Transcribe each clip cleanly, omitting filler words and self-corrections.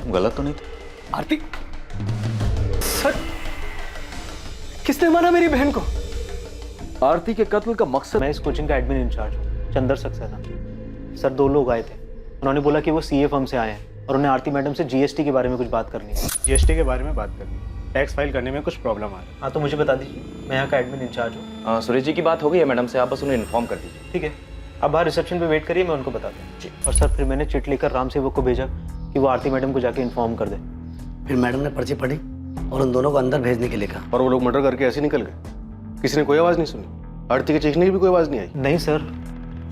तुम गलत तो नहीं थे? आरती, सर किसने मारा मेरी बहन को? आरती के कत्ल का मकसद? मैं इस कोचिंग का एडमिन इंचार्ज हूँ, चंदर सक्सेना। सर 2 लोग आए थे, उन्होंने बोला कि वो सीए फर्म से आए हैं और उन्हें आरती मैडम से जीएसटी के बारे में कुछ बात करनी है। जीएसटी के बारे में बात करनी है, टैक्स फाइल करने में कुछ प्रॉब्लम आ रहा है। हाँ तो मुझे बता दीजिए, मैं यहाँ का एडमिन इंचार्ज हूँ। सुरेश जी की बात हो गई है मैडम से, आप बस उन्हें इन्फॉर्म कर दीजिए। ठीक है, आप बाहर रिसेप्शन पे वेट करिए, मैं उनको बताता हूँ। और सर फिर मैंने चिट लेकर राम सेवक को भेजा कि वो आरती मैडम को जाके इन्फॉर्म कर दे। फिर मैडम ने पर्ची पढ़ी और उन दोनों को अंदर भेजने के लिए कहा। और वो लोग मर्डर करके ऐसे निकल गए, किसी ने कोई आवाज़ नहीं सुनी? आरती के चीखने की भी कोई आवाज़ नहीं आई? नहीं सर,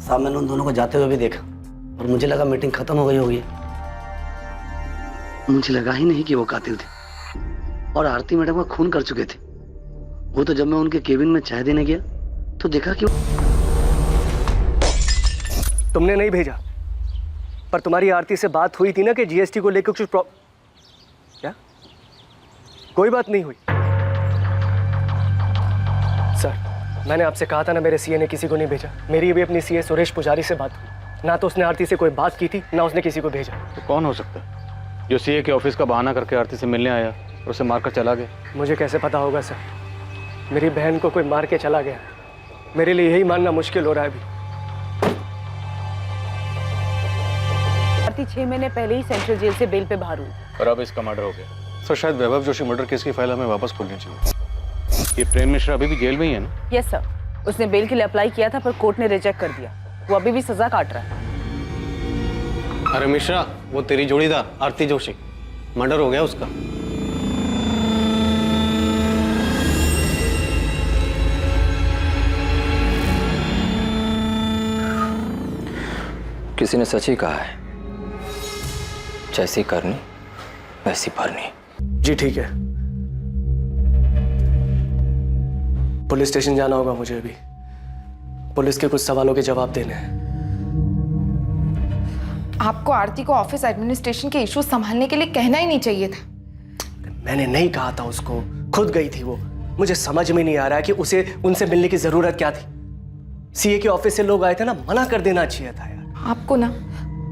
साहब मैंने उन दोनों को जाते हुए भी देखा और मुझे लगा मीटिंग खत्म हो गई होगी। मुझे लगा ही नहीं कि वो कातिल थे और आरती मैडम का खून कर चुके थे। वो तो जब मैं उनके केबिन में चाय देने गया तो देखा कि तुमने नहीं भेजा, पर तुम्हारी आरती से बात हुई थी ना कि जीएसटी को लेकर कुछ क्या? कोई बात नहीं हुई। सर मैंने आपसे कहा था ना, मेरे सीए ने किसी को नहीं भेजा। मेरी भी अपनी सीए सुरेश पुजारी से बात हुई, ना तो उसने आरती से कोई बात की थी, ना उसने किसी को भेजा। तो कौन हो सकता है जो सीए के ऑफिस का बहाना करके आरती से मिलने आया और उसे मारकर चला गया? मुझे कैसे पता होगा सर? मेरी बहन को कोई मार के चला गया, मेरे लिए यही मानना मुश्किल हो रहा है अभी। आरती 6 महीने पहले ही सेंट्रल जेल से बेल पे बाहर हुई और अब इसका मर्डर हो गया। सर शायद वैभव जोशी मर्डर केस की फाइल हमें वापस खोलनी चाहिए। ये प्रेम मिश्रा अभी भी जेल में ही है ना? यस सर, उसने बेल के लिए अप्लाई किया था पर कोर्ट ने रिजेक्ट कर दिया। वो अभी भी सजा काट रहा है। अरे मिश्रा, वो तेरी जोड़ीदार आरती जोशी, मर्डर हो गया उसका। किसी ने सच ही कहा है, जैसी करनी वैसी भरनी। जी ठीक है, पुलिस स्टेशन जाना होगा मुझे अभी। पुलिस के कुछ सवालों के जवाब देने हैं। आपको आरती को ऑफिस एडमिनिस्ट्रेशन के इश्यूज संभालने के लिए कहना ही नहीं चाहिए था। मैंने नहीं कहा था उसको, खुद गई थी वो। मुझे समझ में नहीं आ रहा है कि उसे उनसे मिलने की जरूरत क्या थी। सीए के ऑफिस से लोग आए थे ना, मना कर देना चाहिए था यार। आपको ना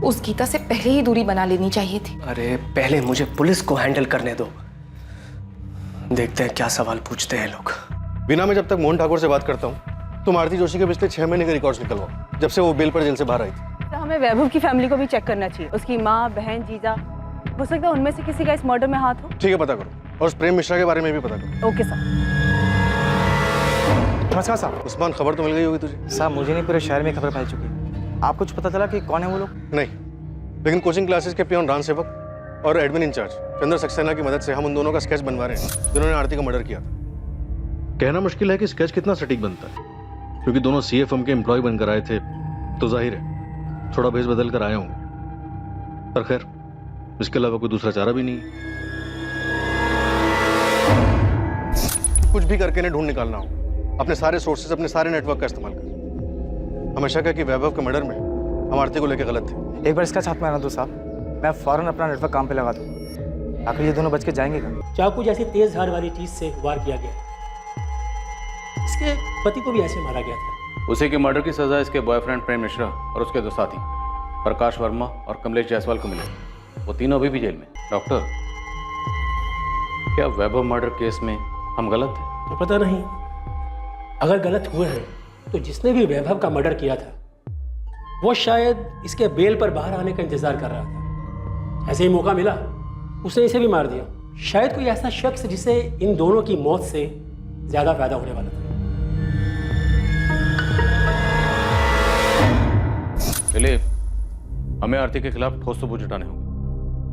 उस गीता से पहले ही दूरी बना लेनी चाहिए थी। अरे पहले मुझे पुलिस को हैंडल करने दो, देखते हैं क्या सवाल पूछते हैं लोग। बिना मैं जब तक मोहन ठाकुर से बात करता हूँ तुम आरती जोशी के पिछले 6 महीने के रिकॉर्ड्स निकलवाओ, जब से वो बेल पर जेल से बाहर आई थी। तो हमें वैभव की फैमिली को भी चेक करना चाहिए। उसकी माँ, बहन, जीजा, हो सकता है उनमें से किसी का इस मर्डर में हाथ हो। ठीक है, पता करो। और उस प्रेम मिश्रा के बारे में भी पता करो। Okay sir. नमस्कार साहब। उस्मान, खबर तो मिल गई होगी तुझे? साहब मुझे नहीं, पूरे शहर में खबर फैल चुकी है। आप कुछ पता चला कि कौन है वो लोग? नहीं, लेकिन कोचिंग क्लासेस के पियोन राम सेवक और एडमिन इंचार्ज चंद्र सक्सेना की मदद से हम उन दोनों का स्केच बनवा रहे हैं जिन्होंने आरती का मर्डर किया था। कहना मुश्किल है कि स्केच कितना सटीक बनता है, क्योंकि दोनों सीए फर्म के एम्प्लॉय बनकर आए थे, तो जाहिर है थोड़ा भेस बदल कर आए होंगे। पर खैर, इसके अलावा कोई दूसरा चारा भी नहीं है। कुछ भी करके इन्हें ढूंढ निकालना हो, अपने सारे सोर्सेज, अपने सारे नेटवर्क का इस्तेमाल कर। हमेशा कहा कि वैभव के मर्डर में हम आरती को लेकर गलत थे। एक बार इसका छाप मारना दो साहब, मैं फौरन अपना नेटवर्क काम पे लगा दूँ। आखिर ये दोनों बच के जाएंगे कहाँ? चाकू जैसी तेज धार वाली चीज से वार किया गया। इसके पति को भी ऐसे मारा गया था। उसी के मर्डर की सजा इसके बॉयफ्रेंड प्रेम मिश्रा और उसके 2 साथी प्रकाश वर्मा और कमलेश जायसवाल को मिले। वो तीनों अभी भी जेल में। डॉक्टर, क्या वैभव मर्डर केस में हम गलत थे? तो पता नहीं, अगर गलत हुए हैं तो जिसने भी वैभव का मर्डर किया था वो शायद इसके बेल पर बाहर आने का इंतजार कर रहा था। ऐसे ही मौका मिला, उसने इसे भी मार दिया। शायद कोई ऐसा शख्स जिसे इन दोनों की मौत से ज्यादा फायदा होने वाला था। दिलीप, हमें आरती के खिलाफ ठोस सबूत जुटाने होंगे।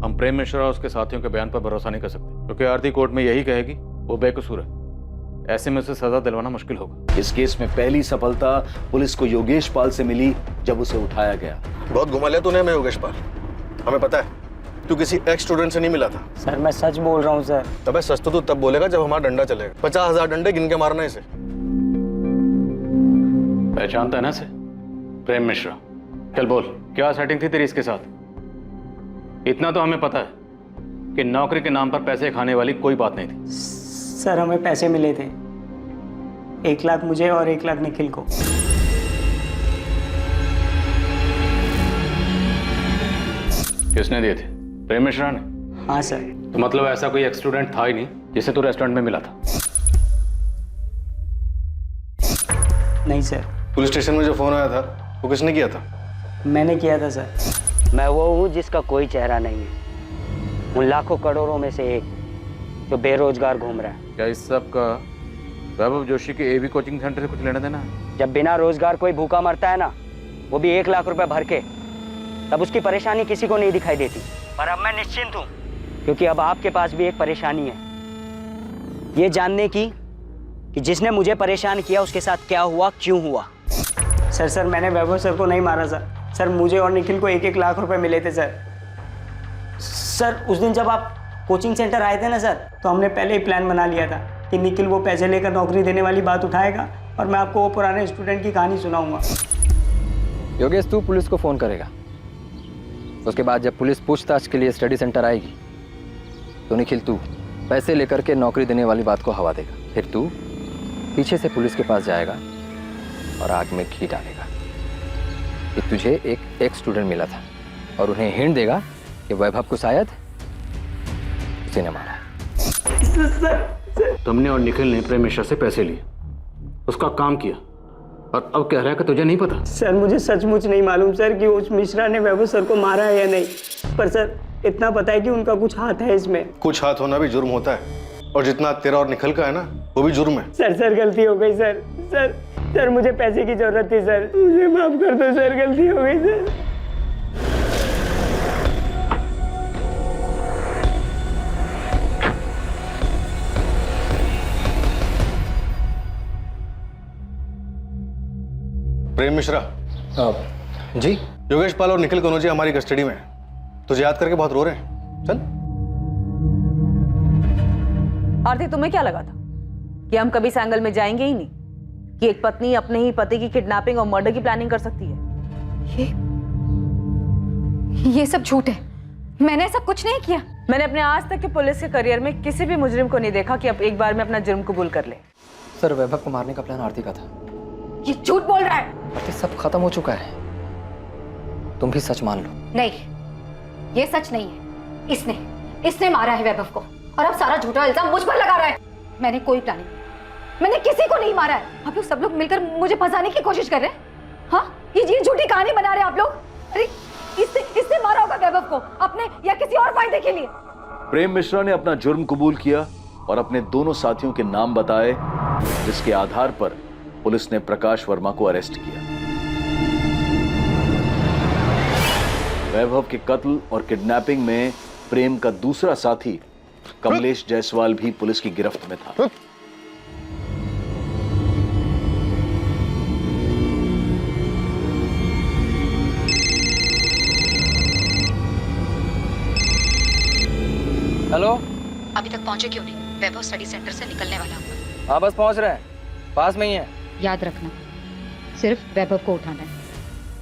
हम प्रेम मिश्रा और उसके साथियों के बयान पर भरोसा नहीं कर सकते, क्योंकि आरती कोर्ट में यही कहेगी वो बेकसूर है। ऐसे में उसे सजा दिलवाना मुश्किल होगा। इस केस में पहली सफलता पुलिस को योगेश पाल से मिली जब उसे उठाया गया। बहुत घुमा लिया तूने हमें योगेश पाल। हमें पता है तू किसी एक्स स्टूडेंट से नहीं मिला था। सर मैं सच बोल रहा हूँ सर। अबे सच तो तू तब बोलेगा जब हमारा डंडा चलेगा। 50,000 डंडे गिन के मारना इसे। पहचानता है ना इसे? प्रेम मिश्रा। चल बोल, क्या सेटिंग थी तेरी इसके साथ? इतना तो हमें पता है कि नौकरी के नाम पर पैसे खाने वाली कोई बात नहीं थी। सर हमें पैसे मिले थे, 1 लाख मुझे और 1 लाख निखिल को। किसने दिए थे? प्रेम मिश्रा ने? हाँ सर। तो मतलब ऐसा कोई स्टूडेंट था ही नहीं जिसे तू रेस्टोरेंट में मिला था? नहीं सर। पुलिस स्टेशन में जो फोन आया था वो किसने किया था? मैंने किया था सर। मैं वो हूँ जिसका कोई चेहरा नहीं है, उन लाखों करोड़ों में से एक जो बेरोजगार घूम रहा है। क्या इस सब का वैभव जोशी के एबी कोचिंग सेंटर से कुछ लेना देना है? जब बिना रोजगार कोई भूखा मरता है ना, वो भी 1 लाख रुपए भर के, तब उसकी परेशानी किसी को नहीं दिखाई देती। पर अब मैं निश्चिंत हूँ, क्योंकि अब आपके पास भी एक परेशानी है, ये जानने की कि जिसने मुझे परेशान किया उसके साथ क्या हुआ, क्यों हुआ। सर मैंने वैभव सर को नहीं मारा सर। सर मुझे और निखिल को 1-1 लाख रुपए मिले थे सर। सर उस दिन जब आप कोचिंग सेंटर आए थे ना सर, तो हमने पहले ही प्लान बना लिया था कि निखिल वो पैसे लेकर नौकरी देने वाली बात उठाएगा और मैं आपको वो पुराने स्टूडेंट की कहानी सुनाऊंगा। योगेश, तू पुलिस को फोन करेगा। उसके बाद जब पुलिस पूछताछ के लिए स्टडी सेंटर आएगी तो निखिल तू पैसे लेकर के नौकरी देने वाली बात को हवा देगा। फिर तू पीछे से पुलिस के पास जाएगा और आग में घी डालेगा कि तुझे एक स्टूडेंट मिला था और उन्हें हिंट देगा कि वैभव को शायद उसी ने मारा है। तुमने और निखिल ने प्रेम मिश्रा से पैसे लिए, उसका काम किया, और अब कह रहा है कि तुझे नहीं पता। सर मुझे सचमुच नहीं मालूम सर कि उस मिश्रा ने वैभव सर को मारा है या नहीं, पर सर इतना पता है कि उनका कुछ हाथ है इसमें। कुछ हाथ होना भी जुर्म होता है, और जितना तेरा और निखिल का है ना, वो भी जुर्म है। सर गलती हो गई सर मुझे पैसे की जरूरत थी सर, मुझे माफ कर दो सर, गलती हो गई सर। प्रेम मिश्रा। जी। योगेश पाल और निखिल कनौजिया हमारी कस्टडी में है। तुझे याद करके बहुत रो रहे हैं। चल। आरती, तुम्हें क्या लगा था कि हम कभी इस एंगल में जाएंगे ही नहीं, कि एक पत्नी अपने ही पति की किडनैपिंग और मर्डर की प्लानिंग कर सकती है? ये सब झूठ है। मैंने ऐसा कुछ नहीं किया। मैंने अपने आज तक के पुलिस के करियर में किसी भी मुजरिम को नहीं देखा कि अब एक बार में अपना जुर्म कबूल कर ले। सर, वैभव को मारने का प्लान आरती का था। ये झूठ बोल रहा है। आरती, सब खत्म हो चुका है, तुम भी सच मान लो। नहीं, ये सच नहीं है। इसने मारा है वैभव को, और अब सारा झूठा इल्जाम मुझ पर लगा रहा है। मैंने कोई प्लानिंग, मैंने किसी को नहीं मारा है। आप लोग सब लोग मिलकर मुझे फंसाने की कोशिश कर रहे हैं। हाँ, ये झूठी कहानी बना रहे हैं आप लोग। अरे इसने मारा होगा वैभव को अपने या किसी और फायदे के लिए। प्रेम मिश्रा ने अपना जुर्म कबूल किया और अपने दोनों साथियों के नाम बताए, जिसके आधार पर पुलिस ने प्रकाश वर्मा को अरेस्ट किया। वैभव के कत्ल और किडनैपिंग में प्रेम का दूसरा साथी कमलेश जायसवाल भी पुलिस की गिरफ्त में था। हेलो। अभी तक पहुंचे क्यों नहीं? वैभव स्टडी सेंटर से निकलने वाला हूँ। हाँ, बस पहुंच रहे हैं, पास में ही है। याद रखना, सिर्फ वैभव को उठाना है,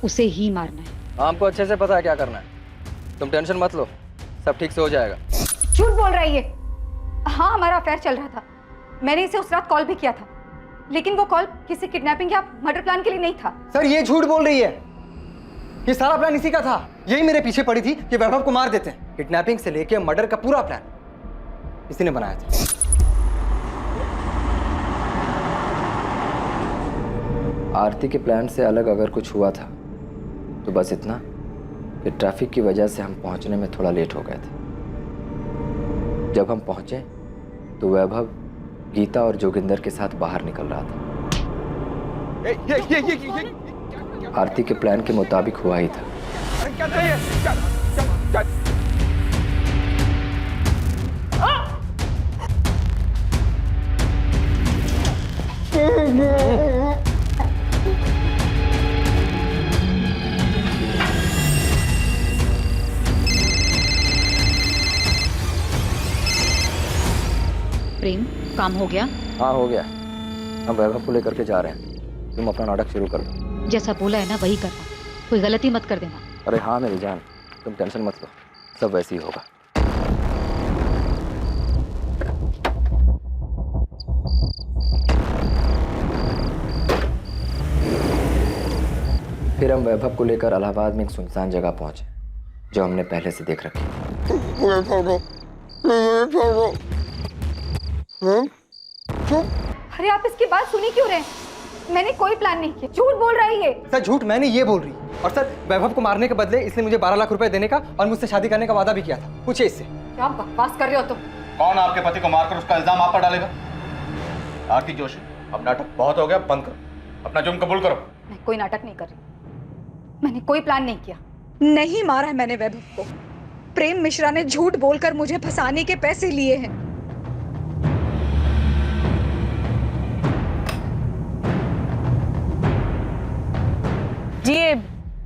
उसे ही मारना है। हमको अच्छे से पता है क्या करना है, तुम टेंशन मत लो, सब ठीक से हो जाएगा। झूठ बोल रहा है ये। हाँ, हमारा अफेयर चल रहा था। मैंने इसे उस रात कॉल भी किया था, लेकिन वो कॉल किसी किडनैपिंग या मर्डर प्लान के लिए नहीं था। सर, ये झूठ बोल रही है। ये सारा प्लान इसी का था। यही मेरे पीछे पड़ी थी कि वैभव को मार देते हैं। किडनैपिंग से लेके मर्डर का पूरा प्लान इसी ने बनाया था। आरती के प्लान से अलग अगर कुछ हुआ था तो बस इतना कि ट्रैफिक की वजह से हम पहुंचने में थोड़ा लेट हो गए थे। जब हम पहुंचे तो वैभव गीता और जोगिंदर के साथ बाहर निकल रहा था। आरती के प्लान के मुताबिक हुआ ही था। प्रेम, काम हो गया? हाँ, हो गया। हम वैभव को लेकर के जा रहे हैं, तुम अपना नाटक शुरू कर दो। जैसा बोला है ना वही करना, कोई गलती मत कर देना। अरे हाँ मेरी जान, तुम टेंशन मत लो, सब वैसे ही होगा। फिर हम वैभव को लेकर इलाहाबाद में एक सुनसान जगह पहुंचे जो हमने पहले से देख रखी। अरे आप इसकी बात सुनी क्यों रहे हैं? मैंने कोई प्लान नहीं किया, झूठ बोल रहा है ये। सर झूठ मैंने ये बोल रही है। और सर वैभव को मारने के बदले इसने मुझे 12 लाख रुपए देने का और मुझसे शादी करने का वादा भी किया था। पूछिए इससे। क्या बकवास कर रहे हो तुम? कौन आपके पति को मारकर उसका इल्जाम आप पर डालेगा? आरती जोशी, अब नाटक बहुत हो गया, बंद करो, अपना जुर्म कबूल करो। मैं कोई नाटक नहीं कर रही, मैंने कोई प्लान नहीं किया। नहीं मारा है मैंने वैभव को। प्रेम मिश्रा ने झूठ बोलकर मुझे फंसाने के पैसे लिए हैं। जी ये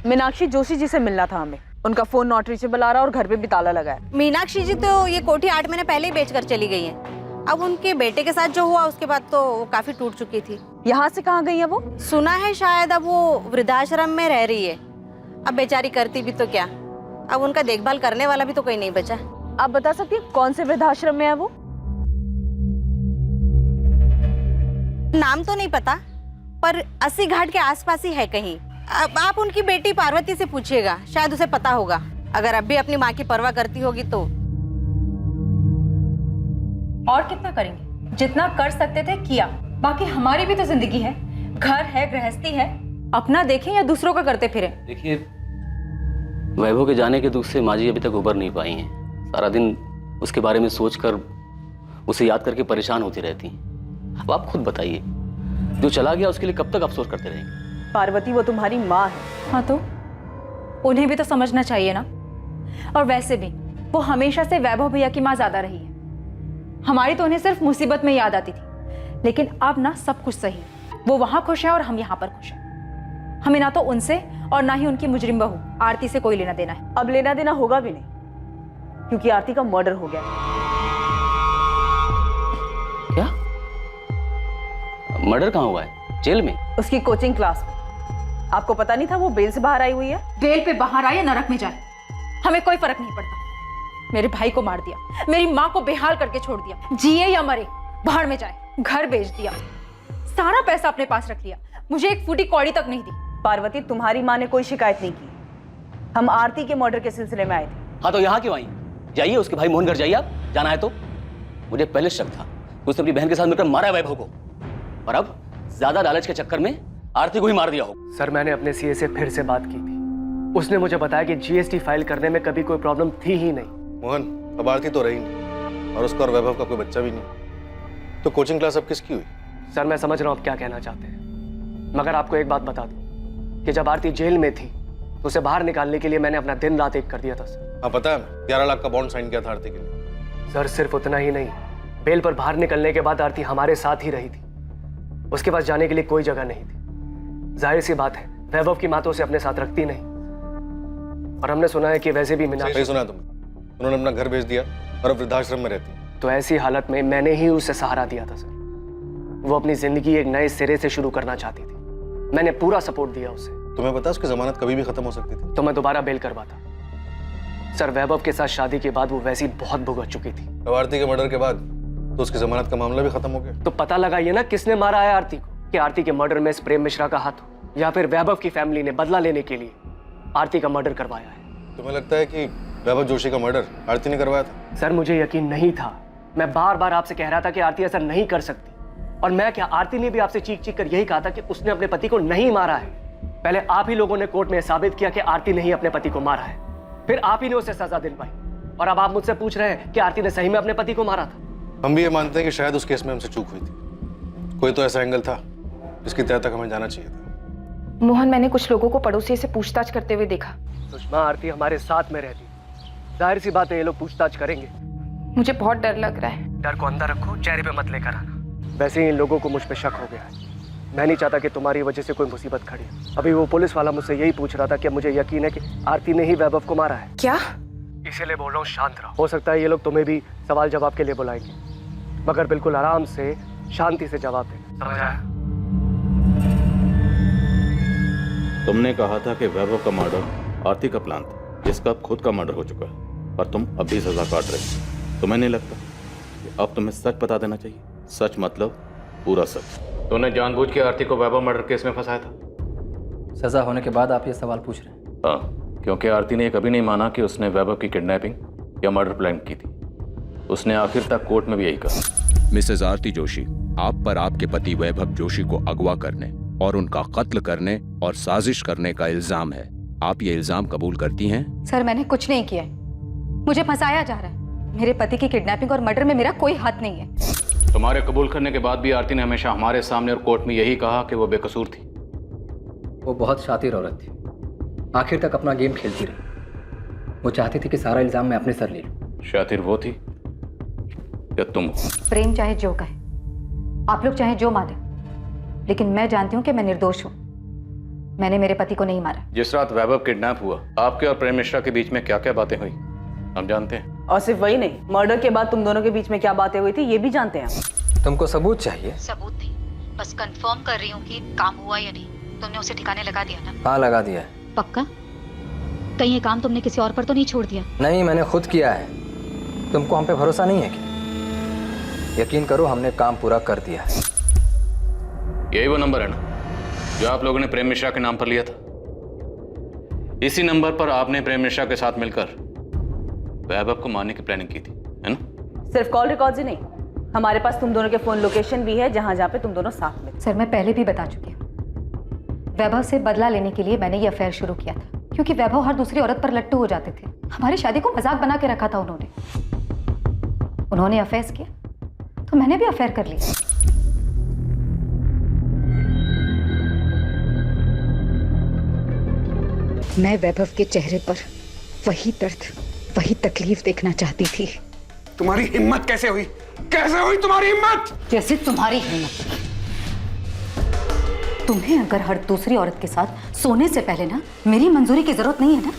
मीनाक्षी जोशी जी से मिलना था हमें। उनका फोन नॉट रीचेबल आ रहा और घर पे भी ताला लगा है। मीनाक्षी जी तो ये कोठी 8 महीने पहले ही बेचकर चली गई हैं। अब उनके बेटे के साथ जो हुआ उसके बाद तो वो काफी टूट चुकी थी। यहाँ से कहाँ गई है वो? सुना है शायद अब वो वृद्धाश्रम में रह रही है। अब बेचारी करती भी तो क्या, अब उनका देखभाल करने वाला भी तो कोई नहीं बचा। आप बता सकती हैं कौन से वृद्धाश्रम में है वो? नाम तो नहीं पता, पर 80 घाट के आसपास ही है कहीं। अब आप उनकी बेटी पार्वती से पूछिएगा, शायद उसे पता होगा। अगर अब भी अपनी माँ की परवाह करती होगी तो। और कितना करेंगे? जितना कर सकते थे किया, बाकी हमारी भी तो जिंदगी है, घर है, गृहस्थी है। अपना देखें या दूसरों का करते फिरें। देखिए, वैभव के जाने के दुख से माँ जी अभी तक उबर नहीं पाई हैं। सारा दिन उसके बारे में सोचकर, उसे याद करके परेशान होती रहती हैं। अब आप खुद बताइए, जो चला गया उसके लिए कब तक अफसोस करते रहेंगे? पार्वती वो तुम्हारी माँ है। हाँ तो उन्हें भी तो समझना चाहिए ना। और वैसे भी वो हमेशा से वैभव भैया की माँ ज्यादा रही है। हमारी तो उन्हें सिर्फ मुसीबत में याद आती थी, लेकिन अब ना सब कुछ सही। वो वहां खुश है और हम यहाँ पर खुश हैं। हमें ना तो उनसे और ना ही उनकी मुजरिम बहू आरती से कोई लेना देना है। अब लेना देना होगा भी नहीं, क्योंकि आरती का मर्डर हो गया। क्या? मर्डर कहाँ हुआ है? जेल में? उसकी कोचिंग क्लास में। आपको पता नहीं था वो बेल से बाहर आई हुई है? बेल पे बाहर आए या नरक में जाए, हमें कोई फर्क नहीं पड़ता। मेरे भाई को मार दिया, मेरी माँ को बेहाल करके छोड़ दिया, जिए या मरे बाहर में जाए, घर बेच दिया, सारा पैसा अपने पास रख लिया, मुझे एक फूटी कौड़ी तक नहीं दी। पार्वती तुम्हारी माँ ने कोई शिकायत नहीं की। हम आरती के मर्डर के सिलसिले में आए थे। हाँ तो यहाँ क्यों आई? जाइए उसके भाई मोहन घर जाइए, आप जाना है तो। मुझे पहले शक था उसने अपनी बहन के साथ मिलकर मारा है वैभव को, और अब ज्यादा लालच के चक्कर में आरती को ही मार दिया हो। सर मैंने अपने सीए से फिर से बात की थी। उसने मुझे बताया कि जीएसटी फाइल करने में कभी कोई प्रॉब्लम थी ही नहीं। मोहन, अब आरती तो रही नहीं और उसका और वैभव का कोई बच्चा भी नहीं, तो कोचिंग क्लास अब किसकी हुई? सर मैं समझ रहा हूँ आप क्या कहना चाहते हैं, मगर आपको एक बात बता दूं कि जब आरती जेल में थी तो उसे बाहर निकालने के लिए मैंने अपना दिन रात एक कर दिया था सर। हाँ पता है, 11 लाख का बॉन्ड साइन किया था आरती के लिए। सर सिर्फ उतना ही नहीं, बेल पर बाहर निकलने के बाद आरती हमारे साथ ही रही थी। उसके पास जाने के लिए कोई जगह नहीं थी। जाहिर सी बात है वैभव की माँ तो उसे अपने साथ रखती नहीं, और हमने सुना है कि वैसे भी सही सुना तुमने, उन्होंने अपना घर बेच दिया और अब वृद्धाश्रम में रहती है। तो ऐसी हालत में मैंने ही उसे सहारा दिया था सर। वो अपनी जिंदगी एक नए सिरे से शुरू करना चाहती थी, मैंने पूरा सपोर्ट दिया उसे। तुम्हें पता है उसकी जमानत कभी भी खत्म हो सकती थी। तो मैं दोबारा बेल करवाता। सर वैभव के साथ शादी के बाद वो वैसी बहुत भुगत चुकी थी। अब आरती के मर्डर के बाद तो उसकी जमानत का मामला भी खत्म हो गया। तो पता लगाइए ना किसने मारा है आरती को, कि आरती के मर्डर में प्रेम मिश्रा का हाथ हो, या फिर वैभव की फैमिली ने बदला लेने के लिए आरती का मर्डर करवाया है। तुम्हें लगता है कि वैभव जोशी का मर्डर आरती ने करवाया था? सर मुझे यकीन नहीं था। मैं बार बार आपसे कह रहा था कि आरती ऐसा नहीं कर सकती, और मैं क्या, आरती ने भी आपसे चीख चीख कर यही कहा था कि उसने अपने पति को नहीं मारा है। पहले आप ही लोगों ने कोर्ट में साबित किया कि आरती ने ही अपने पति को मारा है, फिर आप ही ने उसे सजा दिलवाई, और अब आप मुझसे पूछ रहे हैं कि आरती ने सही में अपने पति को मारा था। हम भी ये मानते हैं कि शायद उस केस में हमसे चूक हुई थी। कोई तो ऐसा एंगल था जिसकी तह तक हमें जाना चाहिए था। मोहन, मैंने कुछ लोगों को पड़ोसी से पूछताछ करते हुए देखा। सुषमा, आरती हमारे साथ में रहती, जाहिर सी बात है ये लोग पूछताछ करेंगे। मुझे बहुत डर लग रहा है। डर को अंदर रखो, चेहरे पे मत लेकर आना। वैसे ही इन लोगों को मुझ पे शक हो गया है। मैं नहीं चाहता कि तुम्हारी वजह से कोई मुसीबत खड़ी। अभी वो पुलिस वाला मुझसे यही पूछ रहा था कि मुझे यकीन है कि आरती ने ही वैभव को मारा है। क्या? इसीलिए बोल रहा हूँ शांत रहो। हो सकता है ये लोग तुम्हें भी सवाल जवाब के लिए बुलाएंगे, मगर बिल्कुल आराम से शांति से जवाब देना, समझ आया? तुमने कहा था कि वैभव का मर्डर आरती का प्लान था, जिसका अब खुद का मर्डर हो चुका है, और तुम अभी सजा काट रहे हो। तुम्हें नहीं लगता कि अब तुम्हें सच बता देना चाहिए? सच मतलब पूरा सच। तूने जानबूझ के आरती को वैभव मर्डर केस में फंसाया था? सजा होने के बाद आप ये सवाल पूछ रहे हैं? हाँ, क्योंकि आरती ने कभी नहीं माना कि उसने वैभव की किडनैपिंग या मर्डर प्लान की थी। उसने आखिर तक कोर्ट में भी यही कहा। मिसेज आरती जोशी, आप पर आपके पति वैभव जोशी को अगवा करने और उनका कत्ल करने और साजिश करने का इल्जाम है। आप ये इल्जाम कबूल करती हैं? सर मैंने कुछ नहीं किया है, मुझे फंसाया जा रहा है। मेरे पति की किडनैपिंग और मर्डर में मेरा कोई हाथ नहीं है। तुम्हारे कबूल करने के बाद भी आरती ने हमेशा हमारे सामने और कोर्ट में यही कहा कि वो बेकसूर थी। वो बहुत शातिर औरत थी, आखिर तक अपना गेम खेलती रही। वो चाहती थी कि सारा इल्जाम मैं अपने सर ले लूं। शातिर वो थी या तुम? प्रेम चाहे जो कहे, आप लोग चाहे जो माने, लेकिन मैं जानती हूँ कि मैं निर्दोष हूँ। मैंने मेरे पति को नहीं मारा। जिस रात वैभव किडनैप हुआ, आपके और प्रेम मिश्रा के बीच में क्या क्या बातें हुई हम जानते हैं। और सिर्फ वही नहीं, मर्डर के बाद तुम दोनों के बीच में क्या बातें हुई थी ये भी जानते हैं। तुमको सबूत चाहिए? सबूत नहीं, बस कंफर्म कर रही हूँ कि काम हुआ या नहीं। तुमने उसे ठिकाने लगा दिया ना? हाँ लगा दिया है। पक्का? कहीं ये काम तुमने किसी और पर तो नहीं छोड़ दिया? नहीं, मैंने खुद किया है। तुमको हम पे भरोसा नहीं है क्या? यकीन करो, हमने काम पूरा कर दिया है। यही वो नंबर है ना जो आप लोगों ने प्रेम मिश्रा के नाम पर लिया था? इसी नंबर पर आपने प्रेम मिश्रा के साथ मिलकर वैभव को मारने की प्लानिंग की थी, है ना? सिर्फ कॉल रिकॉर्ड्स ही नहीं, हमारे पास तुम दोनों के फोन लोकेशन भी है जहां पे तुम दोनों साथ में थे। सर मैं पहले भी बता चुकी हूँ, वैभव से बदला लेने के लिए मैंने ये अफेयर शुरू किया था, क्योंकि वैभव हर दूसरी औरत पर लट्टू हो जाते थे। हमारी शादी को मजाक बना के रखा था उन्होंने अफेयर किया तो मैंने भी अफेयर कर लिया। मैं वैभव के चेहरे पर वही दर्द, वही तकलीफ देखना चाहती थी। तुम्हारी हिम्मत कैसे हुई? कैसे हुई तुम्हारी हिम्मत? जैसे तुम्हारी हिम्मत। तुम्हें अगर हर दूसरी औरत के साथ सोने से पहले ना मेरी मंजूरी की जरूरत नहीं है ना,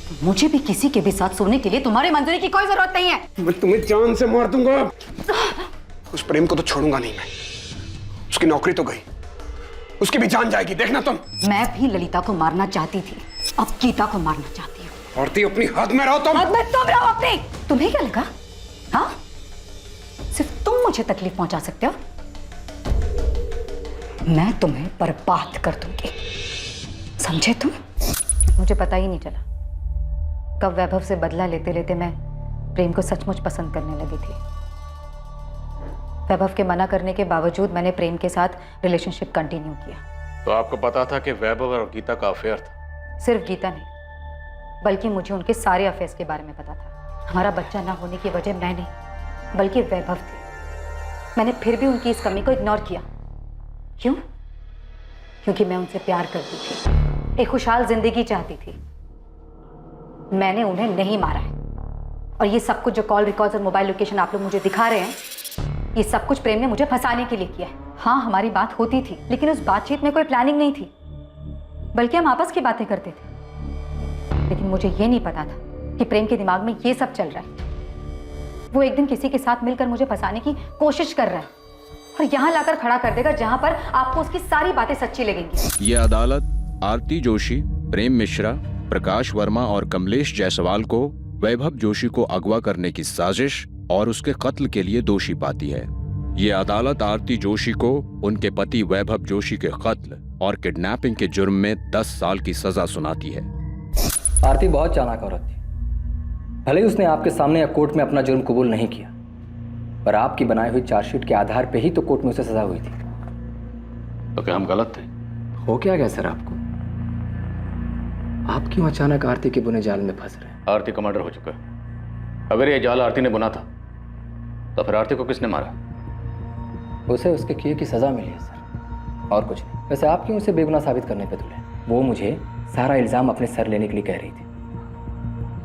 तो मुझे भी किसी के भी साथ सोने के लिए तुम्हारी मंजूरी की कोई जरूरत नहीं है। मैं तुम्हें जान से मार दूंगा। उस प्रेम को तो छोड़ूंगा नहीं मैं। उसकी नौकरी तो गई, उसकी भी जान जाएगी, देखना तुम। मैं भी ललिता को मारना चाहती थी, अब गीता को मारना चाहती हूँ। आरती अपनी हद में रहो तुम। हद में तुम रहो अपनी। तुम्हें क्या लगा? हाँ, सिर्फ तुम मुझे तकलीफ पहुंचा सकते हो। मैं तुम्हें बर्बाद कर दूंगी, समझे तुम? मुझे पता ही नहीं चला कब वैभव से बदला लेते लेते मैं प्रेम को सचमुच पसंद करने लगी थी। वैभव के मना करने के बावजूद मैंने प्रेम के साथ रिलेशनशिप कंटिन्यू किया। तो आपको पता था कि वैभव और गीता का अफेयर था? सिर्फ गीता नहीं, बल्कि मुझे उनके सारे अफेयर्स के बारे में पता था। हमारा बच्चा ना होने की वजह मैं नहीं बल्कि वैभव थे। मैंने फिर भी उनकी इस कमी को इग्नोर किया। क्यों? क्योंकि मैं उनसे प्यार करती थी, एक खुशहाल जिंदगी चाहती थी। मैंने उन्हें नहीं मारा है, और ये सब कुछ जो कॉल रिकॉर्ड्स और मोबाइल लोकेशन आप लोग मुझे दिखा रहे हैं, ये सब कुछ प्रेम ने मुझे फंसाने के लिए किया है। हाँ, हमारी बात होती थी, लेकिन उस बातचीत में कोई प्लानिंग नहीं थी, बल्कि हम आपस की बातें करते थे। लेकिन मुझे ये नहीं पता था कि प्रेम के दिमाग में ये सब चल रहा है। वो एक दिन किसी के साथ मिलकर मुझे फंसाने की कोशिश कर रहा है और यहाँ लाकर खड़ा कर देगा जहाँ पर आपको उसकी सारी बातें सच्ची लगेंगी। ये अदालत आरती जोशी, प्रेम मिश्रा, प्रकाश वर्मा और कमलेश जायसवाल को वैभव जोशी को अगवा करने की साजिश और उसके कत्ल के लिए दोषी पाती है। ये अदालत आरती जोशी को उनके पति वैभव जोशी के कत्ल और किडनैपिंग के जुर्म में 10 साल की सजा सुनाती है। आरती बहुत चालाक औरत थी। भले ही उसने आपके सामने या कोर्ट में अपना जुर्म कबूल नहीं किया, पर आपकी बनाई हुई चार्जशीट के आधार पे ही तो कोर्ट में उसे सजा हुई थी। तो क्या हम गलत थे? हो क्या गया सर आपको? आप क्यों अचानक आरती के बुने जाल में फंस रहे हैं? आरती का मर्डर हो चुका है। अगर ये जाल आरती ने बुना था तो फिर आरती को किसने मारा? उसे उसके किए की सजा मिली है सर, और कुछ नहीं। वैसे आप क्यों उसे बेगुनाह साबित करने पे तुले? वो मुझे सारा इल्जाम अपने सर लेने के लिए कह रही थी।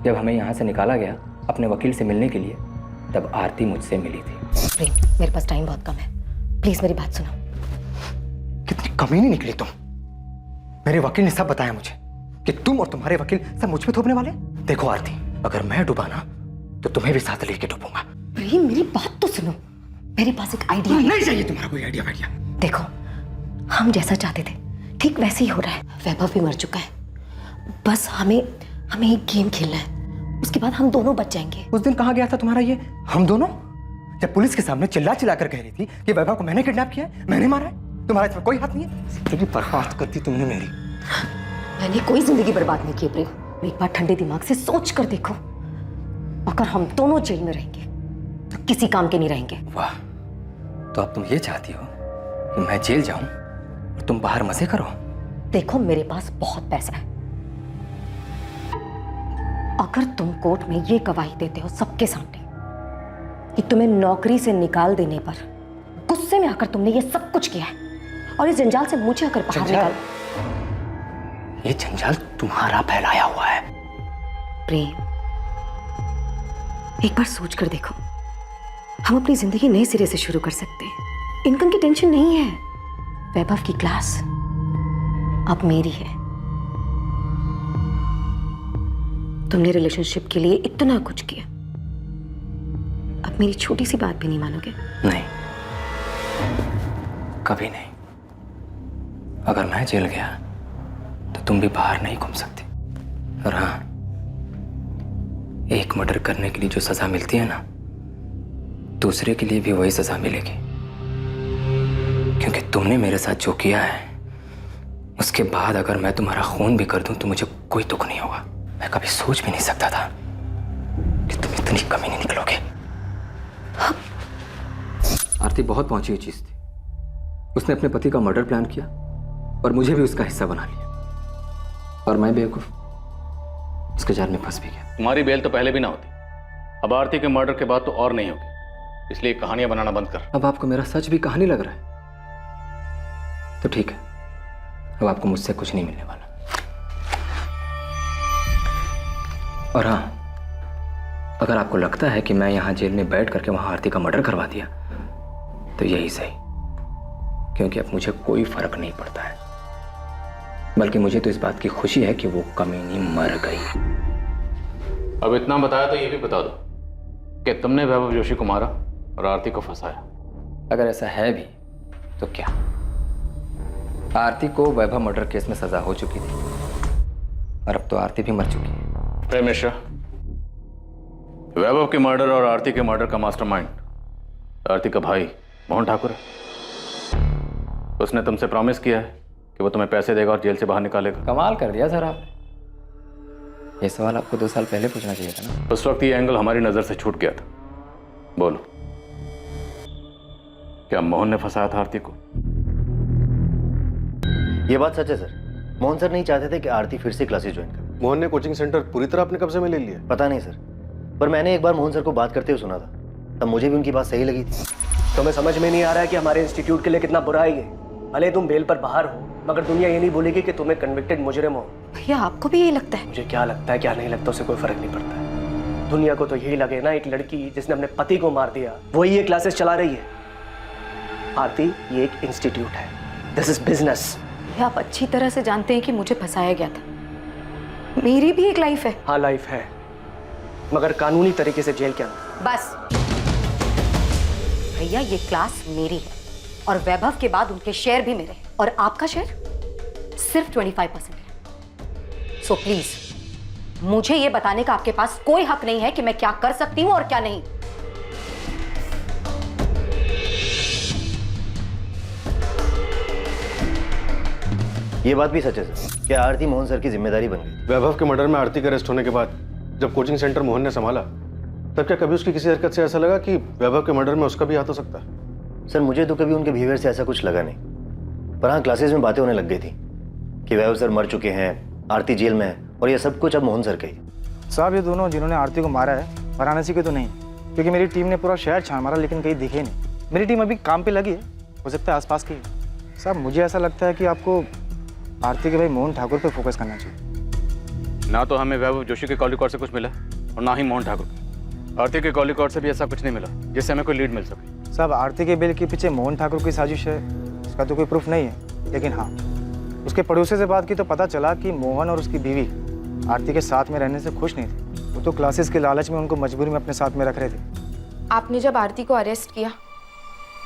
जब हमें यहाँ से निकाला गया अपने वकील से मिलने के लिए, तब आरती मुझसे मिली थी। प्रेम, मेरे पास टाइम बहुत कम है, प्लीज मेरी बात सुनो। कितनी कमीनी निकली तुम। मेरे वकील ने सब बताया मुझे कि तुम और तुम्हारे वकील सब मुझ पे थोपने वाले। देखो आरती, अगर मैं डूबा ना तो तुम्हें भी साथ लेके डूबूंगा। प्रेम, मेरी बात तो सुनो। मेरे पास एक आइडिया है। नहीं चाहिए तुम्हारा कोई आइडिया वाइडिया। देखो, हम जैसा चाहते थे ठीक वैसे ही हो रहा है। वैभव भी मर चुका है, बस हमें एक गेम खेलना है, उसके बाद हम दोनों बच जाएंगे। उस दिन कहाँ गया था तुम्हारा ये हम दोनों? जब पुलिस के सामने चिल्ला चिल्ला कर कह रही थी कि वैभव को मैंने किडनैप किया है, मैंने मारा है, तुम्हारा इसमें कोई हाथ नहीं है। जिंदगी बर्बाद कर दी तुमने मेरी। मैंने कोई जिंदगी बर्बाद नहीं की प्रेम। एक बार ठंडे दिमाग से सोच कर देखो, अगर हम दोनों जेल में रहेंगे किसी काम के नहीं रहेंगे। वाह, तो अब तुम ये चाहती हो कि मैं जेल जाऊं और तुम बाहर मजे करो? देखो मेरे पास बहुत पैसा है, अगर तुम कोर्ट में ये गवाही देते हो सबके सामने कि तुम्हें नौकरी से निकाल देने पर गुस्से में आकर तुमने ये सब कुछ किया है और इस जंजाल से मुझे आकर बाहर निकाल। ये जंजाल तुम्हारा फैलाया हुआ है। प्रेम, एक बार सोच कर देखो, हम अपनी जिंदगी नए सिरे से शुरू कर सकते हैं। इनकम की टेंशन नहीं है। वैभव की क्लास अब मेरी है। तुमने रिलेशनशिप के लिए इतना कुछ किया, अब मेरी छोटी सी बात भी नहीं मानोगे? नहीं, कभी नहीं। अगर मैं जेल गया तो तुम भी बाहर नहीं घूम सकती। और हाँ, एक मर्डर करने के लिए जो सजा मिलती है ना, दूसरे के लिए भी वही सजा मिलेगी। क्योंकि तुमने मेरे साथ जो किया है, उसके बाद अगर मैं तुम्हारा खून भी कर दूं तो मुझे कोई दुख नहीं होगा। मैं कभी सोच भी नहीं सकता था कि तुम इतनी कमीनी निकलोगे। आरती बहुत पहुंची हुई चीज थी। उसने अपने पति का मर्डर प्लान किया और मुझे भी उसका हिस्सा बना लिया, और मैं बेवकूफ उसके जाल में फंस भी गया। तुम्हारी बेल तो पहले भी ना होती, अब आरती के मर्डर के बाद तो और नहीं होगी, इसलिए कहानियां बनाना बंद कर। अब आपको मेरा सच भी कहानी लग रहा है? तो ठीक है, अब आपको मुझसे कुछ नहीं मिलने वाला। और हाँ, अगर आपको लगता है कि मैं यहां जेल में बैठ करके वहां आरती का मर्डर करवा दिया तो यही सही, क्योंकि अब मुझे कोई फर्क नहीं पड़ता है। बल्कि मुझे तो इस बात की खुशी है कि वो कमीनी मर गई। अब इतना बताया तो ये भी बता दो कि तुमने वैभव जोशी को मारा और आरती को फंसाया। अगर ऐसा है भी तो क्या? आरती को वैभव मर्डर केस में सजा हो चुकी थी और अब तो आरती भी मर चुकी है। प्रेम मिश्रा, वैभव के मर्डर और आरती के मर्डर का मास्टरमाइंड आरती का भाई मोहन ठाकुर है। उसने तुमसे प्रॉमिस किया है कि वो तुम्हें पैसे देगा और जेल से बाहर निकालेगा। कमाल कर दिया सर आपने। ये सवाल आपको 2 साल पहले पूछना चाहिए था ना। उस वक्त ये एंगल हमारी नजर से छूट गया था। बोलो, क्या मोहन ने फंसाया था आरती को? ये बात सच है सर। मोहन सर नहीं चाहते थे कि आरती फिर से क्लासेस ज्वाइन करे। मोहन ने कोचिंग सेंटर पूरी तरह अपने कब्जे में ले लिया? पता नहीं सर, पर मैंने एक बार मोहन सर को बात करते हुए सुना था, तब मुझे भी उनकी बात सही लगी थी। तुम्हें समझ में नहीं आ रहा है कि हमारे इंस्टीट्यूट के लिए कितना बुरा है ये? भले तुम बेल पर बाहर हो, मगर दुनिया ये नहीं बोलेगी कि तुम्हें कन्विक्टेड मुजरिम हो। भैया, आपको भी यही लगता है? मुझे क्या लगता है क्या नहीं लगता उससे कोई फर्क नहीं पड़ता है। दुनिया को तो यही लगे ना, एक लड़की जिसने अपने पति को मार दिया वही ये क्लासेस चला रही है। आरती, ये एक इंस्टीट्यूट है, दिस इज बिजनेस। आप अच्छी तरह से जानते हैं कि मुझे फंसाया गया था। मेरी भी एक लाइफ है। हाँ, लाइफ है, मगर कानूनी तरीके से जेल के अंदर। बस भैया, ये क्लास मेरी है और वैभव के बाद उनके शेयर भी मेरे हैं, और आपका शेयर सिर्फ 25% है। सो प्लीज, मुझे ये बताने का आपके पास कोई हक नहीं है कि मैं क्या कर सकती हूं और क्या नहीं। ये बात भी सच है सर, क्या आरती मोहन सर की जिम्मेदारी बन गई। वैभव के मर्डर में आरती के अरेस्ट होने के बाद जब कोचिंग सेंटर मोहन ने संभाला, तब क्या कभी उसकी किसी हरकत से ऐसा लगा कि वैभव के मर्डर में उसका भी हाथ हो सकता है? सर, मुझे तो कभी उनके बिहेवियर से ऐसा कुछ लगा नहीं, पर हाँ, क्लासेस में बातें होने लग गई थी कि वैभव सर मर चुके हैं, आरती जेल में है, और ये सब कुछ अब मोहन सर का ही। साहब, ये दोनों जिन्होंने आरती को मारा है वाराणसी के तो नहीं, क्योंकि मेरी टीम ने पूरा शहर छान मारा लेकिन कहीं दिखे नहीं। मेरी टीम अभी काम पे लगी है, हो सकता है आसपास की। साहब, मुझे ऐसा लगता है कि आपको आरती के भाई मोहन ठाकुर पे फोकस करना चाहिए। ना तो हमें वैभव जोशी के कॉल रिकॉर्ड से कुछ मिला और ना ही मोहन ठाकुर। आरती के कॉल रिकॉर्ड से भी ऐसा कुछ नहीं मिला जिससे हमें कोई लीड मिल सके। साहब, आरती के बेल के पीछे मोहन ठाकुर की साजिश है, इसका तो कोई प्रूफ नहीं है, लेकिन हाँ, उसके पड़ोसी से बात की तो पता चला कि मोहन और उसकी बीवी आरती के साथ में रहने से खुश नहीं थे। वो तो क्लासेस के लालच में उनको मजबूरी में अपने साथ में रख रहे थे। आपने जब आरती को अरेस्ट किया,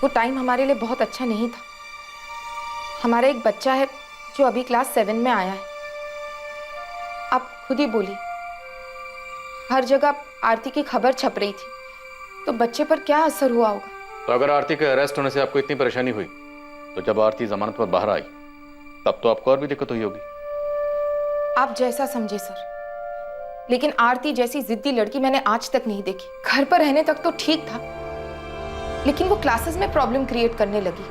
वो टाइम हमारे लिए बहुत अच्छा नहीं था। हमारा एक बच्चा है जो अभी क्लास 7 में आया है। आप खुद ही बोली, हर जगह आरती की खबर छप रही थी, तो बच्चे पर क्या असर हुआ होगा। तो अगर आरती के अरेस्ट होने से आपको इतनी परेशानी हुई, तो जब आरती जमानत पर बाहर आई तब तो आपको और भी दिक्कत हुई होगी। आप जैसा समझे सर, लेकिन आरती जैसी जिद्दी लड़की मैंने आज तक नहीं देखी। घर पर रहने तक तो ठीक था, लेकिन वो क्लासेस में प्रॉब्लम क्रिएट करने लगी।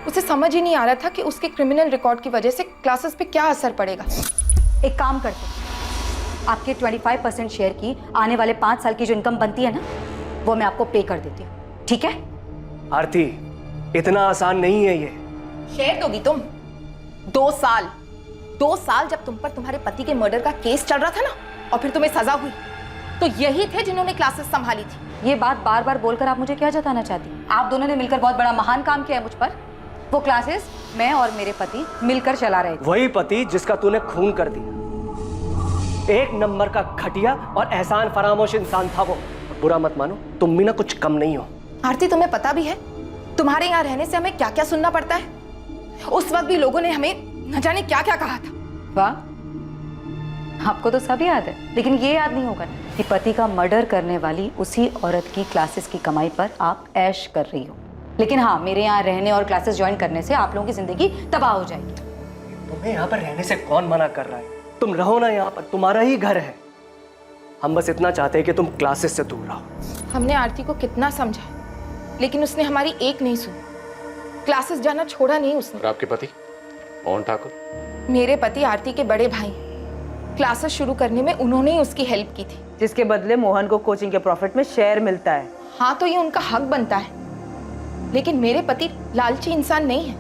उसे समझ ही नहीं आ रहा था कि उसके क्रिमिनल रिकॉर्ड की वजह से क्लासेस पे क्या असर पड़ेगा। एक काम करते हैं, आपके 25% शेयर की आने वाले 5 साल की जो इनकम बनती है ना, वो मैं आपको पे कर देती हूँ, ठीक है? आरती, इतना आसान नहीं है ये। शेयर दोगी तुम? 2 साल जब तुम पर तुम्हारे पति के मर्डर का केस चल रहा था ना, और फिर तुम्हें सजा हुई, तो यही थे जिन्होंने क्लासेस संभाली थी। ये बात बार बार बोलकर आप मुझे क्या जताना चाहती हैं? आप दोनों ने मिलकर बहुत बड़ा महान काम किया है मुझ पर। वो क्लासेस मैं और मेरे पति मिलकर चला रहे थे। वही पति जिसका तूने खून कर दिया। एक नंबर का घटिया और एहसान फरामोश इंसान था वो। बुरा मत मानो, तुम भी ना कुछ कम नहीं हो। आरती, तुम्हें पता भी है तुम्हारे यहाँ रहने से हमें क्या क्या सुनना पड़ता है? उस वक्त भी लोगों ने हमें न जाने क्या क्या कहा था। वाह, आपको तो सब याद है, लेकिन ये याद नहीं होगा कि पति का मर्डर करने वाली उसी औरत की क्लासेस की कमाई पर आप ऐश कर रही हो। लेकिन हाँ, मेरे यहाँ रहने और क्लासेस ज्वाइन करने से आप लोगों की जिंदगी तबाह हो जाएगी। तुम्हें यहाँ पर रहने से कौन मना कर रहा है? तुम रहो ना यहाँ पर, तुम्हारा ही घर है। हम बस इतना चाहते हैं कि तुम क्लासेस से दूर रहो। हमने आरती को कितना समझा, लेकिन उसने हमारी एक नहीं सुनी। क्लासेस जाना छोड़ा नहीं उसने। और आपके पति मोहन ठाकुर? मेरे पति आरती के बड़े भाई, क्लासेस शुरू करने में उन्होंने ही उसकी हेल्प की थी, जिसके बदले मोहन को कोचिंग के प्रॉफिट में शेयर मिलता है। हाँ, तो ये उनका हक बनता है। लेकिन मेरे पति लालची इंसान नहीं है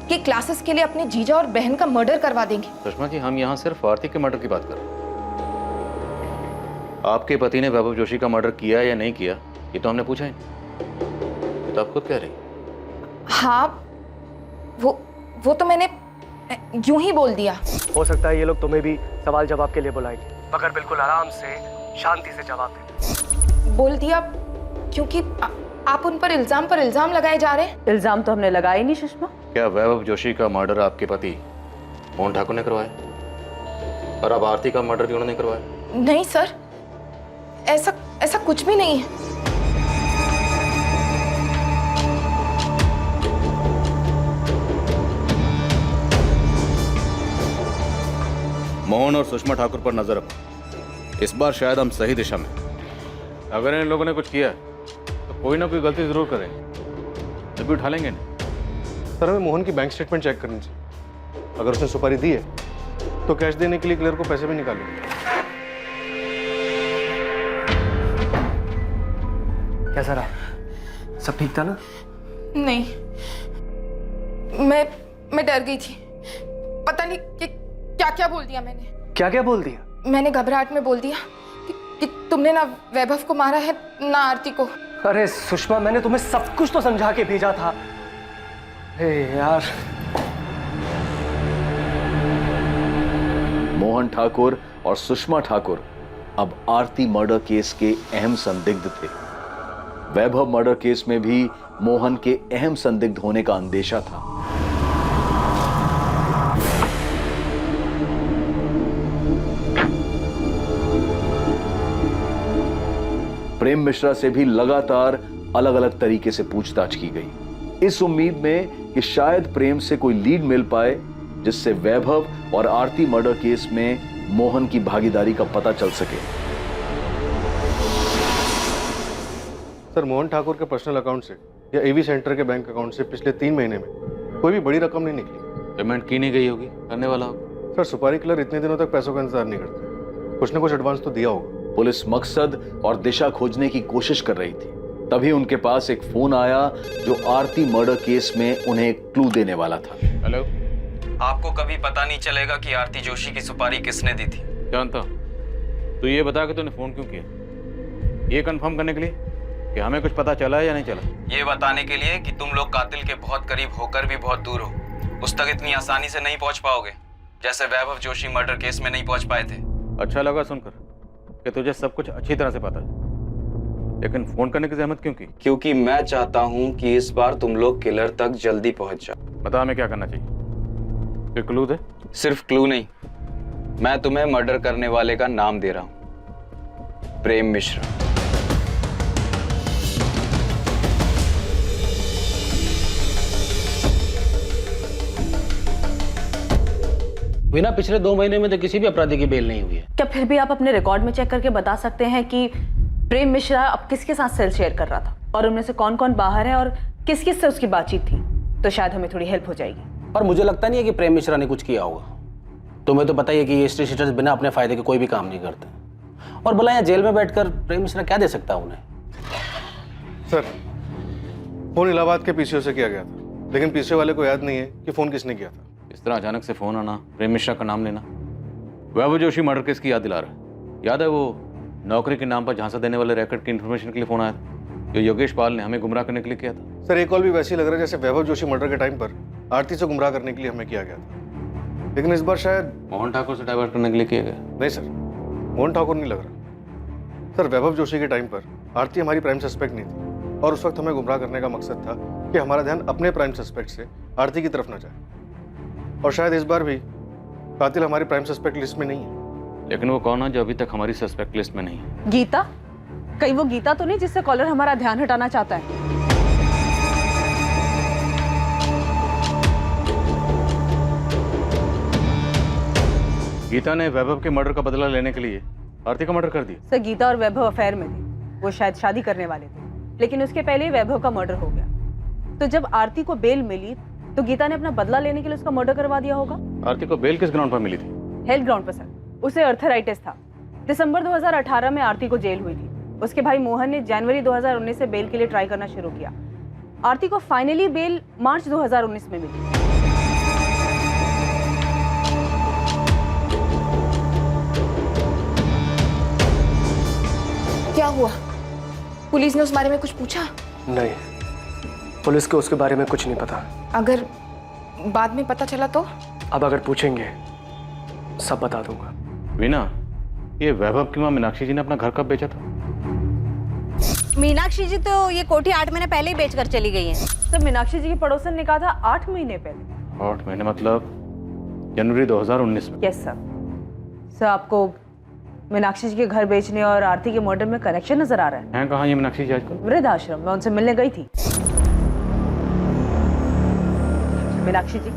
कि क्लासेस के लिए अपने जीजा और बहन का मर्डर करवा देंगे। सुषमा जी, हम यहाँ सिर्फ आरती के मर्डर की बात कर रहे हैं। आपके पति ने वैभव जोशी का मर्डर किया या नहीं किया, ये तो हमने पूछा ही नहीं। तो आप खुद कह रही। हाँ, वो तो मैंने यूं ही बोल दिया। हो सकता है ये लोग तुम्हें भी सवाल जवाब के लिए बुलाएंगे, मगर बिल्कुल आराम से शांति से जवाब देना। बोल दिया क्योंकि आप उन पर इल्जाम लगाए जा रहे हैं। इल्जाम तो हमने लगाए नहीं सुषमा। क्या वैभव जोशी का मर्डर आपके पति मोहन ठाकुर ने करवाया, और अब आरती का मर्डर भी उन्होंने करवाया? नहीं सर, ऐसा कुछ भी नहीं है। मोहन और सुषमा ठाकुर पर नजर रखो। इस बार शायद हम सही दिशा में। अगर इन लोगों ने कुछ किया तो कोई ना कोई गलती जरूर करें, तभी उठा लेंगे नहीं। सर, हमें मोहन की बैंक स्टेटमेंट चेक करनी चाहिए। अगर उसने सुपारी दी है तो कैश देने के लिए क्लियर को पैसे भी निकालेंगे। कैसा रहा? सब ठीक था ना? नहीं, मैं डर गई थी। पता नहीं कि क्या क्या बोल दिया मैंने। क्या क्या बोल दिया? मैंने घबराहट में बोल दिया कि तुमने ना वैभव को मारा है ना आरती को। अरे सुषमा, मैंने तुम्हें सब कुछ तो समझा के भेजा था। हे यार। मोहन ठाकुर और सुषमा ठाकुर अब आरती मर्डर केस के अहम संदिग्ध थे। वैभव मर्डर केस में भी मोहन के अहम संदिग्ध होने का अंदेशा था। प्रेम मिश्रा से भी लगातार अलग अलग तरीके से पूछताछ की गई, इस उम्मीद में कि शायद प्रेम से कोई लीड मिल पाए जिससे वैभव और आरती मर्डर केस में मोहन की भागीदारी का पता चल सके। सर, मोहन ठाकुर के पर्सनल अकाउंट से या एवी सेंटर के बैंक अकाउंट से पिछले 3 महीने में कोई भी बड़ी रकम नहीं निकली। पेमेंट की नहीं गई होगी, करने वाला होगा। सर, सुपारी किलर इतने दिनों तक पैसों का इंतजार नहीं करते। कुछ ना कुछ एडवांस तो दिया होगा। पुलिस मकसद और दिशा खोजने की कोशिश कर रही थी, तभी उनके पास एक फोन आया जो आरती मर्डर केस में उन्हें एक क्लू देने वाला था। हेलो, आपको कभी पता नहीं चलेगा कि आरती जोशी की सुपारी किसने दी थी। जानता हूं। तो ये बता के तूने फोन क्यों किया? ये कंफर्म करने के लिए कि हमें कुछ पता चला है या नहीं चला? ये बताने के लिए कि तुम लोग कातिल के बहुत करीब होकर भी बहुत दूर हो। उस तक इतनी आसानी से नहीं पहुंच पाओगे जैसे वैभव जोशी मर्डर केस में नहीं पहुंच पाए थे। अच्छा लगा सुनकर कि तुझे सब कुछ अच्छी तरह से पता है, लेकिन फोन करने की जहमत क्यों की? क्योंकि मैं चाहता हूं कि इस बार तुम लोग किलर तक जल्दी पहुंच जाओ। बता हमें क्या करना चाहिए? फिर क्लू दे। सिर्फ क्लू नहीं, मैं तुम्हें मर्डर करने वाले का नाम दे रहा हूं, प्रेम मिश्रा। बिना पिछले 2 महीने में तो किसी भी अपराधी की बेल नहीं हुई है। क्या फिर भी आप अपने रिकॉर्ड में चेक करके बता सकते हैं कि प्रेम मिश्रा अब किसके साथ सेल शेयर कर रहा था और उनमें से कौन कौन बाहर है और किस किस से उसकी बातचीत थी, तो शायद हमें थोड़ी हेल्प हो जाएगी। पर मुझे लगता नहीं है कि प्रेम मिश्रा ने कुछ किया होगा। तुम्हें तो पता ही है कि ये हिस्ट्री शीटर्स बिना अपने फायदे के कोई भी काम नहीं करते। और भला यहाँ जेल में बैठकर प्रेम मिश्रा क्या दे सकता है उन्हें? सर, फोन इलाहाबाद के पीसीओ से किया गया था, लेकिन पीसीओ वाले को याद नहीं है कि फोन किसने किया था। इस तरह अचानक से फोन आना, प्रेम मिश्रा का नाम लेना, वैभव जोशी मर्डर केस की याद दिला रहा है। याद है वो नौकरी के नाम पर झांसा देने वाले रैकेट की इन्फॉर्मेशन के लिए फोन आया था, जो योगेश पाल ने हमें गुमराह करने के लिए किया था। सर, एक कॉल भी वैसे ही लग रहा है जैसे वैभव जोशी मर्डर के टाइम पर आरती से गुमराह करने के लिए हमें किया गया था, लेकिन इस बार शायद मोहन ठाकुर से डाइवर्ट करने के लिए किया गया। नहीं सर, मोहन ठाकुर नहीं लग रहा। सर, वैभव जोशी के टाइम पर आरती हमारी प्राइम सस्पेक्ट नहीं थी, और उस वक्त हमें गुमराह करने का मकसद था कि हमारा ध्यान अपने प्राइम सस्पेक्ट से आरती की तरफ न जाए। और शायद इस बार भी कातिल हमारी प्राइम सस्पेक्ट लिस्ट में नहीं है। लेकिन वो कौन है जो अभी तक हमारी सस्पेक्ट लिस्ट में नहीं है? गीता? कहीं वो गीता तो नहीं जिससे कॉलर हमारा ध्यान हटाना चाहता है? गीता ने वैभव के मर्डर का बदला लेने के लिए आरती का मर्डर कर दिया। सर, गीता और वैभव अफेयर में थे, वो शायद शादी करने वाले थे, लेकिन उसके पहले ही वैभव का मर्डर हो गया। तो जब आरती को बेल मिली तो गीता ने अपना बदला लेने के लिए उसका मर्डर करवा दिया होगा। आरती को बेल किस ग्राउंड पर मिली थी? हेल्थ ग्राउंड पर सर। उसे अर्थराइटिस था। दिसंबर 2018 में आरती को जेल हुई थी। उसके भाई मोहन ने जनवरी 2019 से बेल के लिए ट्राई करना शुरू किया। आरती को फाइनली बेल मार्च 2019 में मिली। क्या हुआ? पुलिस ने उस बारे में कुछ पूछा? नहीं, पुलिस को उसके बारे में कुछ नहीं पता। अगर बाद में पता चला तो? अब अगर पूछेंगे सब बता दूंगा। वीना, ये वैभव की मां मीनाक्षी जी ने अपना घर कब बेचा था? मीनाक्षी जी तो ये कोठी 8 महीने पहले ही बेचकर चली गई है। सर, मीनाक्षी जी की पड़ोसन ने कहा था 8 महीने पहले। 8 महीने मतलब जनवरी 2019 में? Yes sir. सर, आपको मीनाक्षी जी के घर बेचने और आरती के मर्डर में कनेक्शन नजर आ रहा है? हैं कहाँ ये मीनाक्षी जी आजकल? वृद्धाश्रम। मैं उनसे मिलने गई थी। मीनाक्षी जी,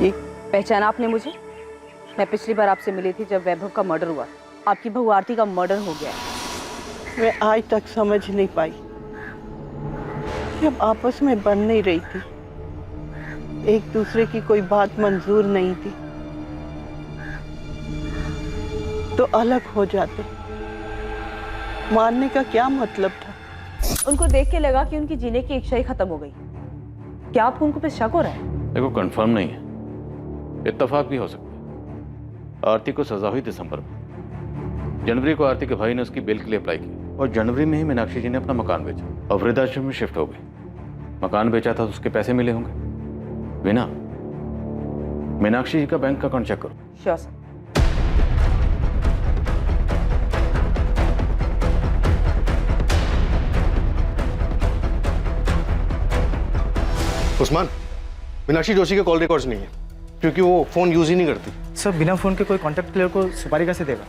ये पहचाना आपने मुझे? मैं पिछली बार आपसे मिली थी जब वैभव का मर्डर हुआ। आपकी बहू आरती का मर्डर हो गया है। मैं आज तक समझ नहीं पाई, जब आपस में बन नहीं रही थी, एक दूसरे की कोई बात मंजूर नहीं थी, तो अलग हो जाते। मारने का क्या मतलब था? उनको देख के लगा कि उनकी जीने की इच्छा ही खत्म हो गई। क्या आपको उनको पे शक हो रहा है? देखो, कंफर्म नहीं है, इत्तेफाक भी हो सकता है। आरती को सजा हुई दिसंबर में। जनवरी को आरती के भाई ने उसकी बेल के लिए अप्लाई किया, और जनवरी में ही मीनाक्षी जी ने अपना मकान बेचा और वृद्धाश्रम में शिफ्ट हो गई। मकान बेचा था तो उसके पैसे मिले होंगे। वीना, मीनाक्षी जी का बैंक अकाउंट चेक करो। Sure sir. उस्मान, मीनाक्षी जोशी के कॉल रिकॉर्ड्स नहीं है, क्योंकि वो फोन यूज ही नहीं करती। सर, बिना फोन के कोई कॉन्टैक्ट प्लेयर को सुपारी कैसे देगा?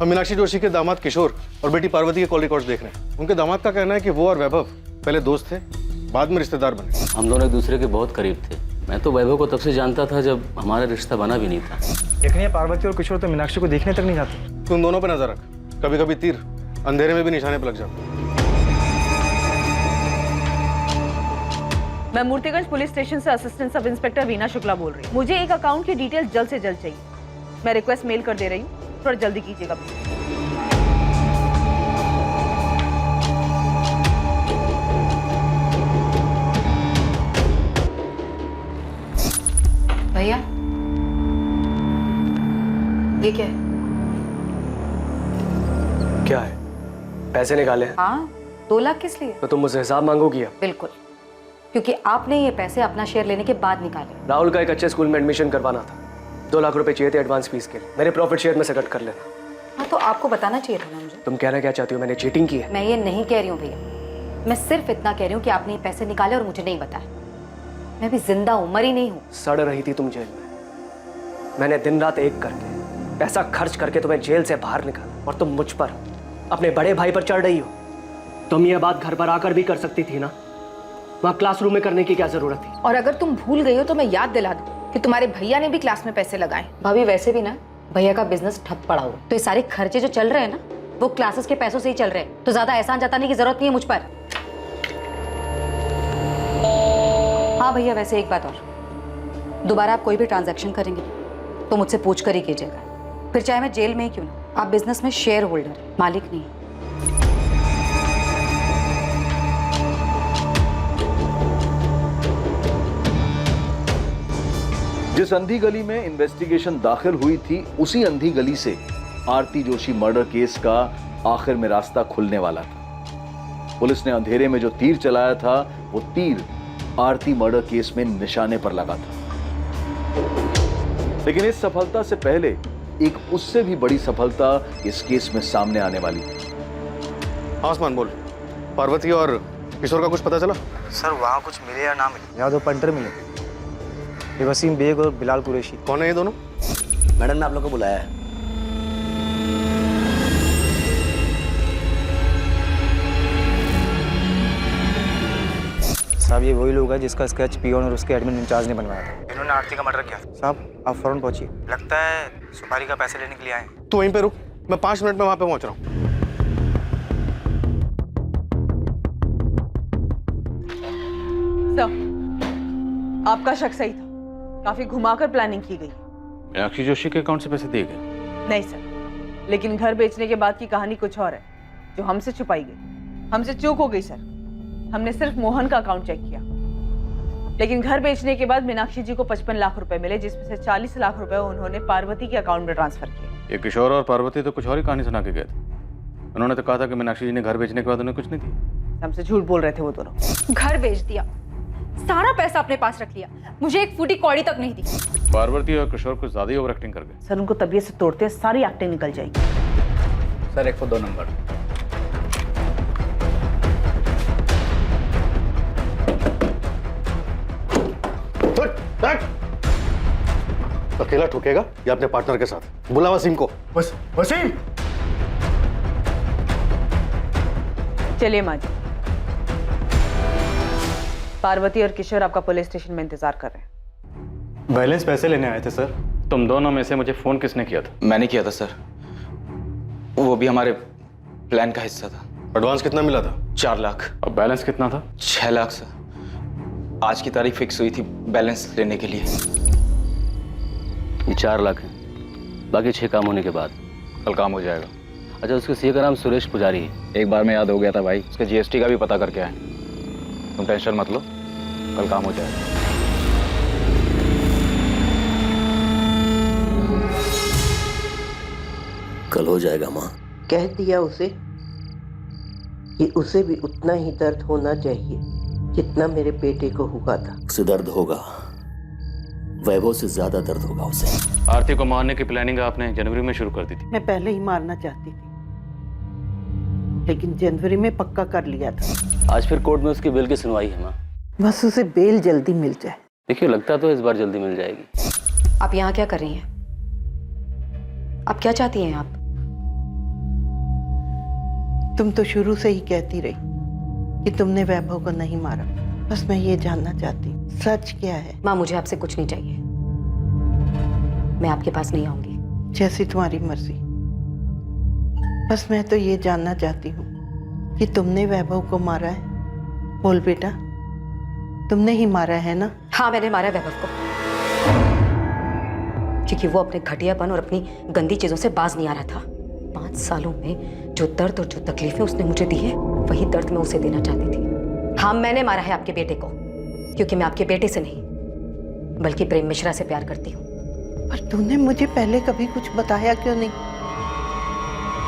हम मीनाक्षी जोशी के दामाद किशोर और बेटी पार्वती के कॉल रिकॉर्ड्स देख रहे हैं। उनके दामाद का कहना है कि वो और वैभव पहले दोस्त थे, बाद में रिश्तेदार बने। हम दोनों एक दूसरे के बहुत करीब थे। मैं तो वैभव को तब से जानता था जब हमारा रिश्ता बना भी नहीं था। लेकिन ये पार्वती और किशोर तो मीनाक्षी को देखने तक नहीं जाते। तुम दोनों पर नजर रख, कभी कभी तीर अंधेरे में भी निशाने पर लग जाता। मैं मूर्तिगंज पुलिस स्टेशन से assistant sub inspector Veena Shukla बोल रही हूँ। मुझे एक अकाउंट की डिटेल जल्द से जल्द चाहिए। मैं रिक्वेस्ट मेल कर दे रही हूँ, थोड़ा जल्दी कीजिएगा। भैया, ये क्या है? क्या है? पैसे निकाले हैं। हाँ, 2 लाख किस लिए? तो तुम मुझसे हिसाब मांगोगी अब? बिल्कुल, क्योंकि आपने ये पैसे अपना शेयर लेने के बाद निकाले। राहुल का एक अच्छे स्कूल में एडमिशन करवाना था, 2 लाख रुपए चाहिए थे एडवांस फीस के लिए। मेरे प्रॉफिट शेयर में से कट कर लेना। हाँ, तो आपको बताना चाहिए था ना मुझे। तुम कहना क्या चाहती हो? मैंने चीटिंग की है? मैं ये नहीं कह रही हूँ भैया, मैं सिर्फ इतना कह रही हूँ कि आपने ये पैसे निकाले और मुझे नहीं बताया। मैं भी जिंदा हूँ, मरी नहीं हूँ। सड़ रही थी तुम जेल में, मैंने दिन रात एक करके पैसा खर्च करके तुम्हें जेल से बाहर निकाला, और तुम मुझ पर, अपने बड़े भाई पर चढ़ रही हो। तुम ये बात घर पर आकर भी कर सकती थी ना, वहाँ क्लासरूम में करने की क्या जरूरत थी? और अगर तुम भूल गई हो तो मैं याद दिला दूं कि तुम्हारे भैया ने भी क्लास में पैसे लगाए। भाभी, वैसे भी ना भैया का बिजनेस ठप पड़ा हुआ, तो ये सारे खर्चे जो चल रहे हैं ना, वो क्लासेस के पैसों से ही चल रहे हैं, तो ज्यादा एहसान जताने की जरूरत नहीं है मुझ पर। हाँ भैया, वैसे एक बात और, दोबारा आप कोई भी ट्रांजैक्शन करेंगे तो मुझसे पूछ कर ही कीजिएगा, फिर चाहे मैं जेल में ही क्यों ना। आप बिजनेस में शेयर होल्डर, मालिक नहीं। जिस अंधी गली में इन्वेस्टिगेशन दाखिल हुई थी, उसी अंधी गली से आरती जोशी मर्डर केस का आखिर में रास्ता खुलने वाला था। पुलिस ने अंधेरे में जो तीर चलाया था, वो तीर आरती मर्डर केस में निशाने पर लगा था। लेकिन इस सफलता से पहले एक उससे भी बड़ी सफलता इस केस में सामने आने वाली थी। आसमान बोल, पार्वती और किशोर का कुछ पता चला? सर वहाँ कुछ मिले या ना मिले, यहाँ 2 पंटर मिले, ये वसीम बेग और बिलाल कुरैशी। कौन है ये दोनों? मैडम ने आप लोग को बुलाया है। साहब ये वही लोग हैं जिसका स्केच पियोन और उसके एडमिन इंचार्ज ने बनवाया था। इन्होंने आरती का मर्डर किया। साहब आप फौरन पहुंचिए, लगता है सुपारी का पैसे लेने के लिए आए। तू वहीं पे रुक, मैं 5 मिनट में वहां पे पहुंच रहा हूँ। सर, आपका शक सही था, काफी घुमाकर प्लानिंग की गई। मीनाक्षी जोशी के अकाउंट से पैसे दिए गए? नहीं सर, लेकिन घर बेचने के बाद की कहानी कुछ और है, जो हमसे छुपाई गई। हमसे चूक हो गई सर, हमने सिर्फ मोहन का अकाउंट चेक किया, लेकिन घर बेचने के बाद मीनाक्षी जी को 55 लाख रुपए मिले, जिसमें से 40 लाख रुपए उन्होंने पार्वती के अकाउंट में ट्रांसफर किए। ये किशोर और पार्वती तो कुछ और ही कहानी सुना के गए थे। उन्होंने तो कहा था कि मीनाक्षी जी ने घर बेचने के बाद उन्हें कुछ नहीं दिया। हमसे झूठ बोल रहे थे वो दोनों। घर बेच दिया, सारा पैसा अपने पास रख लिया, मुझे एक फूटी कौड़ी तक नहीं दी। पार्वती और किशोर कुछ ज्यादा ही ओवर एक्टिंग कर गए। सर उनको तबीयत से तोड़ते सारी एक्टिंग निकल जाएगी। Sir 102 number. अकेला ठोकेगा या अपने पार्टनर के साथ? बुला वसीम को। बस वसीम। चलिए माँ जी, पार्वती और किशोर आपका पुलिस स्टेशन में इंतजार कर रहे हैं। बैलेंस पैसे लेने आए थे सर। तुम दोनों में से मुझे फोन किसने किया था? मैंने किया था सर, वो भी हमारे प्लान का हिस्सा था। एडवांस कितना मिला था? 4 लाख। और बैलेंस कितना था? 6 लाख सर। आज की तारीख फिक्स हुई थी बैलेंस लेने के लिए। ये 4 लाख है, बाकी 6 काम होने के बाद कल काम हो जाएगा। अच्छा, उसके सीए का नाम सुरेश पुजारी है। एक बार में याद हो गया था भाई, उसके जीएसटी का भी पता करके आए। तुम टेंशन मत लो, कल काम हो जाएगा। कल हो जाएगा माँ। कह दिया उसे कि उसे भी उतना ही दर्द होना चाहिए जितना मेरे बेटे को हुआ था। उसे दर्द होगा, वैभव से ज्यादा दर्द होगा उसे। आरती को मारने की प्लानिंग आपने जनवरी में शुरू कर दी थी। मैं पहले ही मारना चाहती थी, लेकिन जनवरी में पक्का कर लिया था। आज फिर कोर्ट में उसकी बेल की सुनवाई है माँ। बस उसे बेल जल्दी मिल जाए। देखिए, लगता तो इस बार जल्दी मिल जाएगी। आप यहाँ क्या कर रही हैं? आप क्या चाहती हैं आप? तुम तो शुरू से ही कहती रही कि तुमने वैभव को नहीं मारा। बस मैं ये जानना चाहती हूँ सच क्या है। माँ, मुझे आपसे कुछ नहीं चाहिए, मैं आपके पास नहीं आऊंगी। जैसी तुम्हारी मर्जी। बस मैं तो ये जानना चाहती हूँ कि तुमने वैभव को मारा है। बोल बेटा, तुमने ही मारा है ना? हाँ, मैंने मारा वैभव को, क्योंकि वो अपने घटियापन और अपनी गंदी चीजों से बाज नहीं आ रहा था। 5 सालों में जो दर्द और जो तकलीफें उसने मुझे दी है, वही दर्द मैं उसे देना चाहती थी। हाँ, मैंने मारा है आपके बेटे को, क्योंकि मैं आपके बेटे से नहीं बल्कि प्रेम मिश्रा से प्यार करती हूँ। पर तूने मुझे पहले कभी कुछ बताया क्यों नहीं?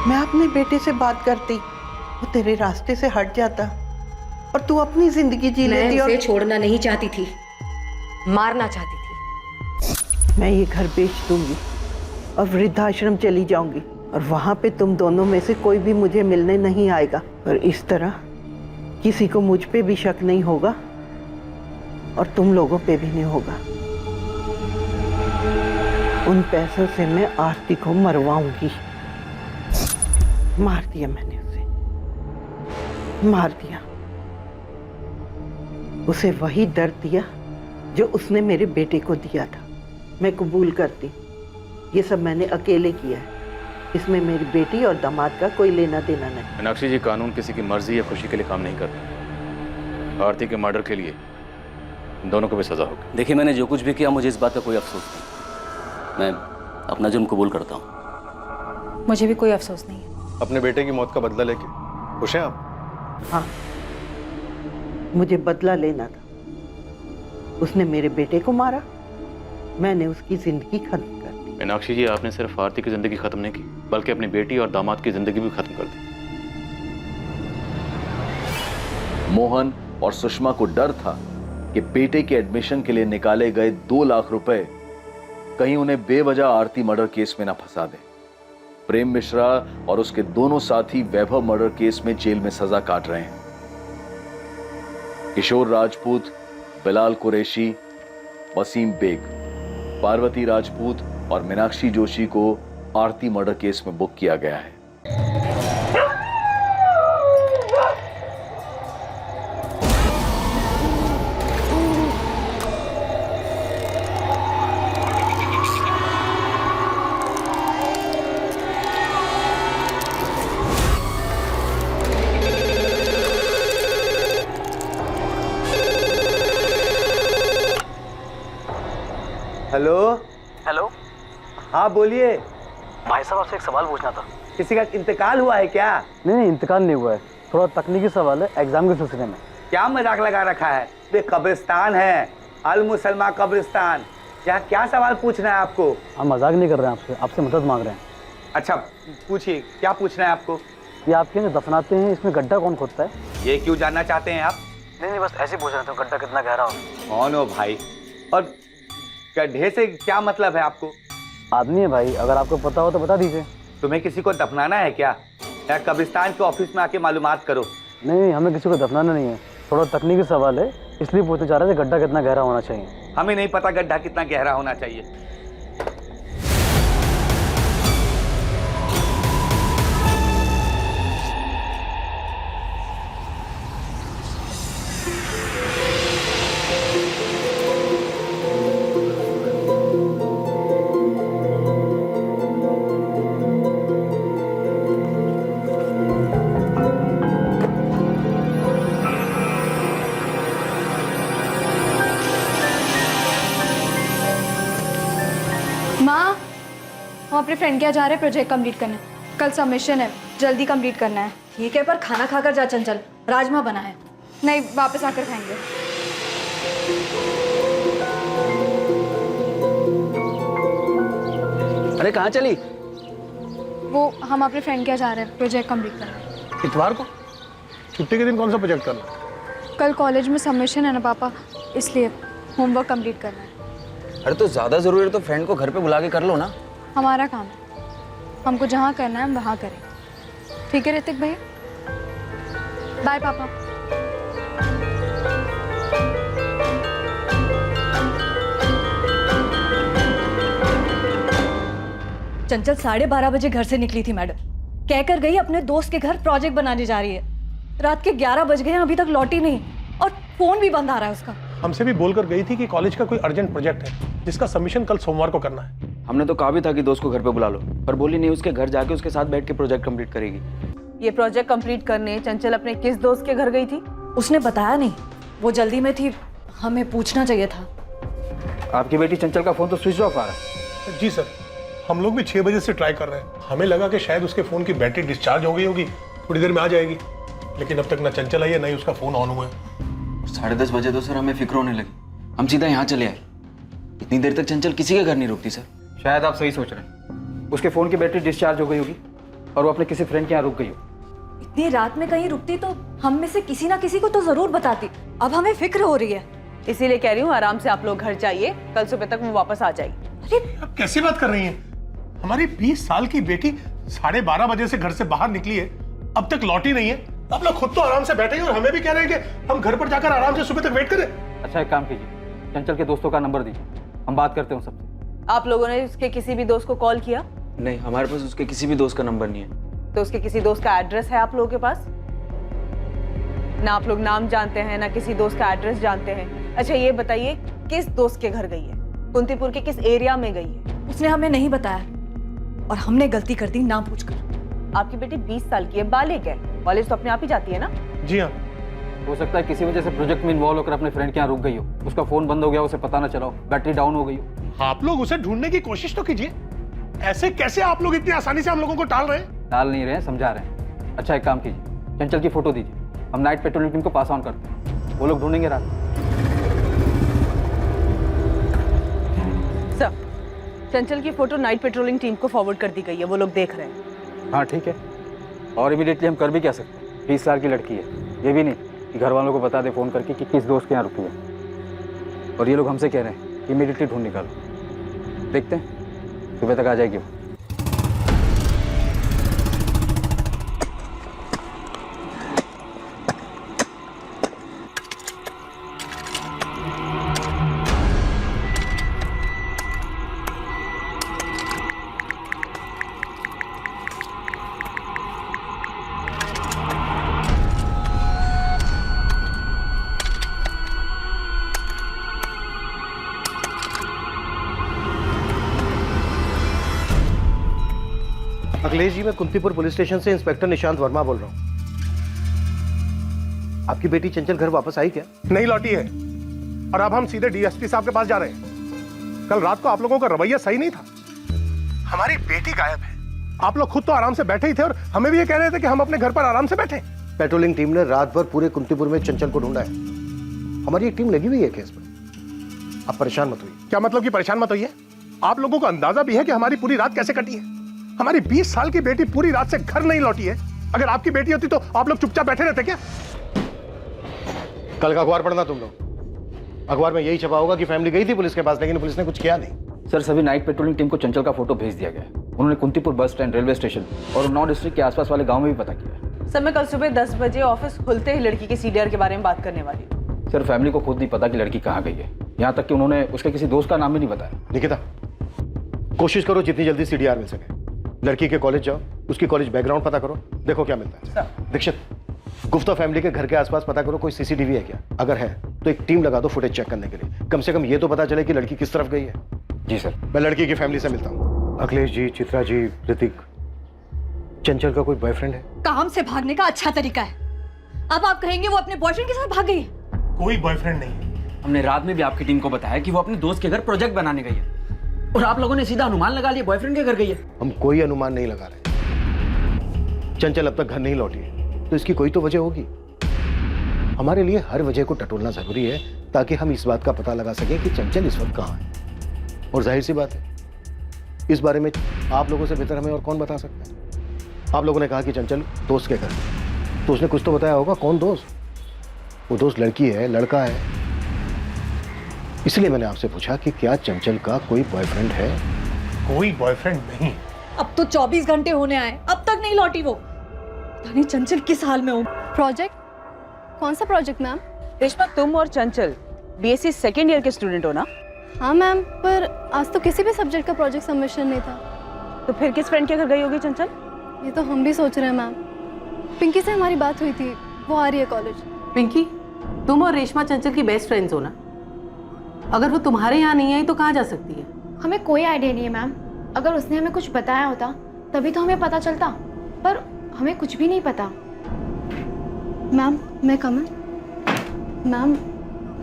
मैं अपने बेटे से बात करती, वो तेरे रास्ते से हट जाता और तू अपनी जिंदगी जी लेती। मैं उसे छोड़ना नहीं चाहती थी, मारना चाहती थी। मैं ये घर बेच दूंगी और वृद्धाश्रम चली जाऊंगी, और वहां पे तुम दोनों में से कोई भी मुझे मिलने नहीं आएगा। और इस तरह किसी को मुझ पे भी शक नहीं होगा और तुम लोगों पे भी नहीं होगा। उन पैसों से मैं आरती को मरवाऊंगी। मार दिया मैंने उसे, मार दिया। उसे वही दर्द दिया जो उसने मेरे बेटे को दिया था। मैं कबूल करती, ये सब मैंने अकेले किया है। इसमें मेरी बेटी और दामाद का कोई लेना देना नहीं। मीनाक्षी जी, कानून किसी की मर्जी या खुशी के लिए काम नहीं करता। आरती के मर्डर के लिए दोनों को भी सजा होगी। देखिए, मैंने जो कुछ भी किया मुझे इस बात का कोई अफसोस नहीं। मैं अपना जुर्म कबूल करता हूँ। मुझे भी कोई अफसोस नहीं है। अपने बेटे की मौत का बदला लेके खुश हैं आप? हाँ, मुझे बदला लेना था। उसने मेरे बेटे को मारा, मैंने उसकी जिंदगी खत्म कर दी। मीनाक्षी जी, आपने सिर्फ आरती की जिंदगी खत्म नहीं की, बल्कि अपनी बेटी और दामाद की जिंदगी भी खत्म कर दी। मोहन और सुषमा को डर था कि बेटे के एडमिशन के लिए निकाले गए 2 लाख रुपए कहीं उन्हें बेवजह आरती मर्डर केस में ना फंसा दे। प्रेम मिश्रा और उसके दोनों साथी वैभव मर्डर केस में जेल में सजा काट रहे हैं। किशोर राजपूत, बिलाल कुरैशी, वसीम बेग, पार्वती राजपूत और मीनाक्षी जोशी को आरती मर्डर केस में बुक किया गया है। हेलो। हेलो। हाँ बोलिए। भाई साहब, आपसे एक सवाल पूछना था। किसी का इंतकाल हुआ है क्या? नहीं, इंतकाल नहीं हुआ है, थोड़ा तकनीकी सवाल है एग्जाम के सिलसिले में। क्या मजाक लगा रखा है? ये कब्रिस्तान है, अल मुसलमा कब्रिस्तान। यहाँ क्या सवाल पूछना है आपको? हम मजाक नहीं कर रहे हैं, आपसे मदद मांग रहे हैं। अच्छा पूछिए, क्या पूछना है आपको? ये आपके यहाँ दफनाते हैं, इसमें गड्ढा कौन खोदता है? ये क्यों जानना चाहते हैं आप? नहीं, बस ऐसे पूछ रहे थे, गड्ढा कितना गहरा हो। कौन हो भाई? और गड्ढे से क्या मतलब है आपको? आदमी है भाई, अगर आपको पता हो तो बता दीजिए। तुम्हें किसी को दफनाना है क्या? या कब्रिस्तान के ऑफिस में आके मालूमात करो। नहीं, हमें किसी को दफनाना नहीं है, थोड़ा तकनीकी सवाल है, इसलिए पूछना चाह रहे थे गड्ढा कितना गहरा होना चाहिए। हमें नहीं पता गड्ढा कितना गहरा होना चाहिए। माँ, हम अपने फ्रेंड के यहाँ जा रहे हैं प्रोजेक्ट कंप्लीट करने। कल सबमिशन है, जल्दी कंप्लीट करना है। ठीक है, पर खाना खाकर जा चंचल, राजमा बना है। नहीं, वापस आकर खाएंगे। अरे कहाँ चली? वो हम अपने फ्रेंड के यहाँ जा रहे हैं प्रोजेक्ट कंप्लीट करने। इतवार को? छुट्टी के दिन कौन सा प्रोजेक्ट करना? कल कॉलेज में सबमिशन है ना पापा, इसलिए होमवर्क कंप्लीट करना है। अरे तो ज्यादा जरूरी है तो फ्रेंड को घर पे बुला के कर लो ना। हमारा काम है, हमको जहाँ करना है हम वहाँ करें। ठीक है ऋतिक भैया, बाय पापा। चंचल 12:30 बजे घर से निकली थी मैडम, कहकर गई अपने दोस्त के घर प्रोजेक्ट बनाने जा रही है। रात के 11 बज गए हैं, अभी तक लौटी नहीं और फोन भी बंद आ रहा है उसका। हमसे भी बोलकर गई थी कि कॉलेज का कोई अर्जेंट प्रोजेक्ट है जिसका सबमिशन कल सोमवार को करना है। हमने तो कहा भी था कि दोस्त को घर पे बुला लो, पर बोली नहीं, उसके घर जाके उसके साथ बैठ के प्रोजेक्ट कंप्लीट करेगी। ये प्रोजेक्ट कंप्लीट करने चंचल अपने किस दोस्त के घर गई थी? उसने बताया नहीं, वो जल्दी में थी, हमें पूछना चाहिए था। आपकी बेटी चंचल का फोन तो स्विच ऑफ आ रहा है। जी सर, हम लोग भी 6 बजे से ट्राई कर रहे हैं। हमें लगा कि शायद उसके फोन की बैटरी डिस्चार्ज हो गई होगी, थोड़ी देर में आ जाएगी, लेकिन अब तक ना चंचल आई है ना ही उसका फोन ऑन हुआ है। 10:30 बजे तो सर हमें फिक्र होने लगी, हम सीधा यहाँ चले आए। इतनी देर तक चंचल किसी के घर नहीं रुकती सर। शायद आप सही सोच रहे हैं, उसके फोन की बैटरी डिस्चार्ज हो गई होगी और वो अपने किसी फ्रेंड के यहाँ रुक गई हो। इतनी रात में कहीं रुकती तो हम में से किसी ना किसी को तो जरूर बताती। अब हमें फिक्र हो रही है, इसीलिए कह रही हूँ आराम से आप लोग घर जाइए, कल सुबह तक वो वापस आ जाएगी। अब कैसी बात कर रही हैं? हमारी 20 साल की बेटी 12:30 बजे से घर से बाहर निकली है, अब तक लौटी नहीं है। आप लोग खुद तो आराम से बैठे हैं और हमें भी कह रहे हैं कि हम घर पर जाकर आराम से सुबह तक वेट करें। अच्छा एक काम कीजिए, चंचल के दोस्तों का नंबर दीजिए, हम बात करते हैं सबसे। आप लोगों ने उसके किसी भी दोस्त को कॉल किया? नहीं, हमारे पास उसके किसी भी दोस्त का नंबर नहीं है। तो उसके किसी दोस्त का एड्रेस है आप लोगों के पास? ना आप लोग नाम जानते हैं ना किसी दोस्त का एड्रेस जानते हैं। अच्छा ये बताइए, किस दोस्त के घर गई है? कुंतीपुर के किस एरिया में गई है? उसने हमें नहीं बताया और हमने गलती कर दी ना पूछकर। आपकी बेटी 20 साल की है, बालिग है, कॉलेज तो अपने आप ही जाती है ना? जी हाँ। हो सकता है किसी वजह से प्रोजेक्ट में इन्वॉल्व होकर अपने फ्रेंड के यहाँ रुक गई हो, उसका फोन बंद हो गया, उसे पता ना चला हो, बैटरी डाउन हो गई हो। आप लोग उसे ढूंढने की कोशिश तो कीजिए। ऐसे कैसे आप लोग इतनी आसानी से हम लोगों को टाल रहे हैं? टाल नहीं रहे हैं, समझा रहे हैं। अच्छा एक काम कीजिए, चंचल की फोटो दीजिए, हम नाइट पेट्रोलिंग टीम को पास ऑन करते हैं, वो लोग ढूंढेंगे रात। सर, चंचल की फोटो नाइट पेट्रोलिंग टीम को फॉरवर्ड कर दी गई है, वो लोग देख रहे हैं। हाँ ठीक है, और इमीडिएटली हम कर भी क्या सकते हैं, 20 साल की लड़की है, ये भी नहीं कि घर वालों को बता दे फोन करके कि किस दोस्त के यहाँ रुकी है। और ये लोग हमसे कह रहे हैं कि इमीडिएटली ढूंढ निकालो। देखते हैं सुबह तक आ जाएगी वो। अखिलेश जी, मैं कुंतीपुर पुलिस स्टेशन से इंस्पेक्टर निशांत वर्मा बोल रहा हूँ। आपकी बेटी चंचल घर वापस आई क्या? नहीं लौटी है, और अब हम सीधे डीएसपी साहब के पास जा रहे हैं। कल रात को आप लोगों का रवैया सही नहीं था। हमारी बेटी गायब है। आप लोग खुद तो आराम से बैठे ही थे और हमें भी ये कह रहे थे कि हम अपने घर पर आराम से बैठे। पेट्रोलिंग टीम ने रात भर पूरे कुंतीपुर में चंचल को ढूंढा है। हमारी एक टीम लगी हुई है केस पर। आप परेशान मत होइए। क्या मतलब कि परेशान मत होइए? आप लोगों को अंदाजा भी है कि हमारी पूरी रात कैसे कटी है। हमारी 20 साल की बेटी पूरी रात से घर नहीं लौटी है। अगर आपकी बेटी होती तो आप लोग चुपचाप बैठे रहते क्या? कल का अखबार पढ़ना तुम लोग। अखबार में यही छपा होगा कि फैमिली गई थी पुलिस के पास, लेकिन पुलिस ने कुछ किया नहीं। सर, सभी नाइट पेट्रोलिंग टीम को चंचल का फोटो भेज दिया गया है। उन्होंने कुंतीपुर बस स्टैंड, रेलवे स्टेशन और उन्नाव डिस्ट्रिक्ट के आसपास वाले गांव में भी पता किया। सर, मैं कल सुबह 10 बजे ऑफिस खुलते ही लड़की के सीडीआर के बारे में बात करने वाली हूँ। सर, फैमिली को खुद नहीं पता कि लड़की कहाँ गई है, यहाँ तक कि उन्होंने उसके किसी दोस्त का नाम भी नहीं बताया। निकिता, कोशिश करो जितनी जल्दी सीडीआर मिल सके। लड़की के कॉलेज जाओ, उसकी कॉलेज बैकग्राउंड पता करो, देखो क्या मिलता है। दीक्षित, गुप्ता फैमिली के घर के आसपास पता करो कोई सीसीटीवी है क्या। अगर है तो एक टीम लगा दो फुटेज चेक करने के लिए। कम से कम ये तो पता चले कि लड़की किस तरफ गई है। जी सर। मैं लड़की की फैमिली से मिलता हूँ। अखिलेश जी, चित्रा जी, ऋतिक, चंचल का कोई बॉयफ्रेंड है? काम से भागने का अच्छा तरीका है। अब आप कहेंगे वो अपने बॉयफ्रेंड के साथ भाग गई है? कोई बॉयफ्रेंड नहीं। हमने रात में भी आपकी टीम को बताया कि वो अपने दोस्त के घर प्रोजेक्ट बनाने गई है, और आप लोगों ने सीधा अनुमान लगा लिया बॉयफ्रेंड के घर गई है। हम कोई अनुमान नहीं लगा रहे। चंचल अब तक घर नहीं लौटी है, तो इसकी कोई तो वजह होगी। हमारे लिए हर वजह को टटोलना जरूरी है ताकि हम इस बात का पता लगा सकें कि चंचल इस वक्त कहाँ है। और जाहिर सी बात है, इस बारे में आप लोगों से बेहतर हमें और कौन बता सकता है। आप लोगों ने कहा कि चंचल दोस्त के घर, तो उसने कुछ तो बताया होगा। कौन दोस्त? वो दोस्त लड़की है, लड़का है? इसलिए मैंने आपसे पूछा कि क्या चंचल का कोई बॉयफ्रेंड है? कोई बॉयफ्रेंड नहीं। अब तो 24 घंटे होने आए, अब तक नहीं लौटी वो। पता नहीं चंचल किस हाल में हो। प्रोजेक्ट? कौन सा प्रोजेक्ट मैम? रेशमा, तुम और चंचल बीएससी सेकेंड ईयर के स्टूडेंट हो ना? हाँ मैम, पर आज तो किसी भी सब्जेक्ट का प्रोजेक्ट सबमिशन नहीं था। तो फिर किस फ्रेंड के घर गई होगी चंचल? ये तो हम भी सोच रहे हैं मैम। पिंकी से हमारी बात हुई थी, वो आ रही है कॉलेज। पिंकी, तुम और रेशमा चंचल की बेस्ट फ्रेंड्स हो ना? अगर वो तुम्हारे यहाँ नहीं आई तो कहाँ जा सकती है? हमें कोई आइडिया नहीं है मैम। अगर उसने हमें कुछ बताया होता तभी तो हमें पता चलता, पर हमें कुछ भी नहीं पता। मैम, मैं कमल। मैम,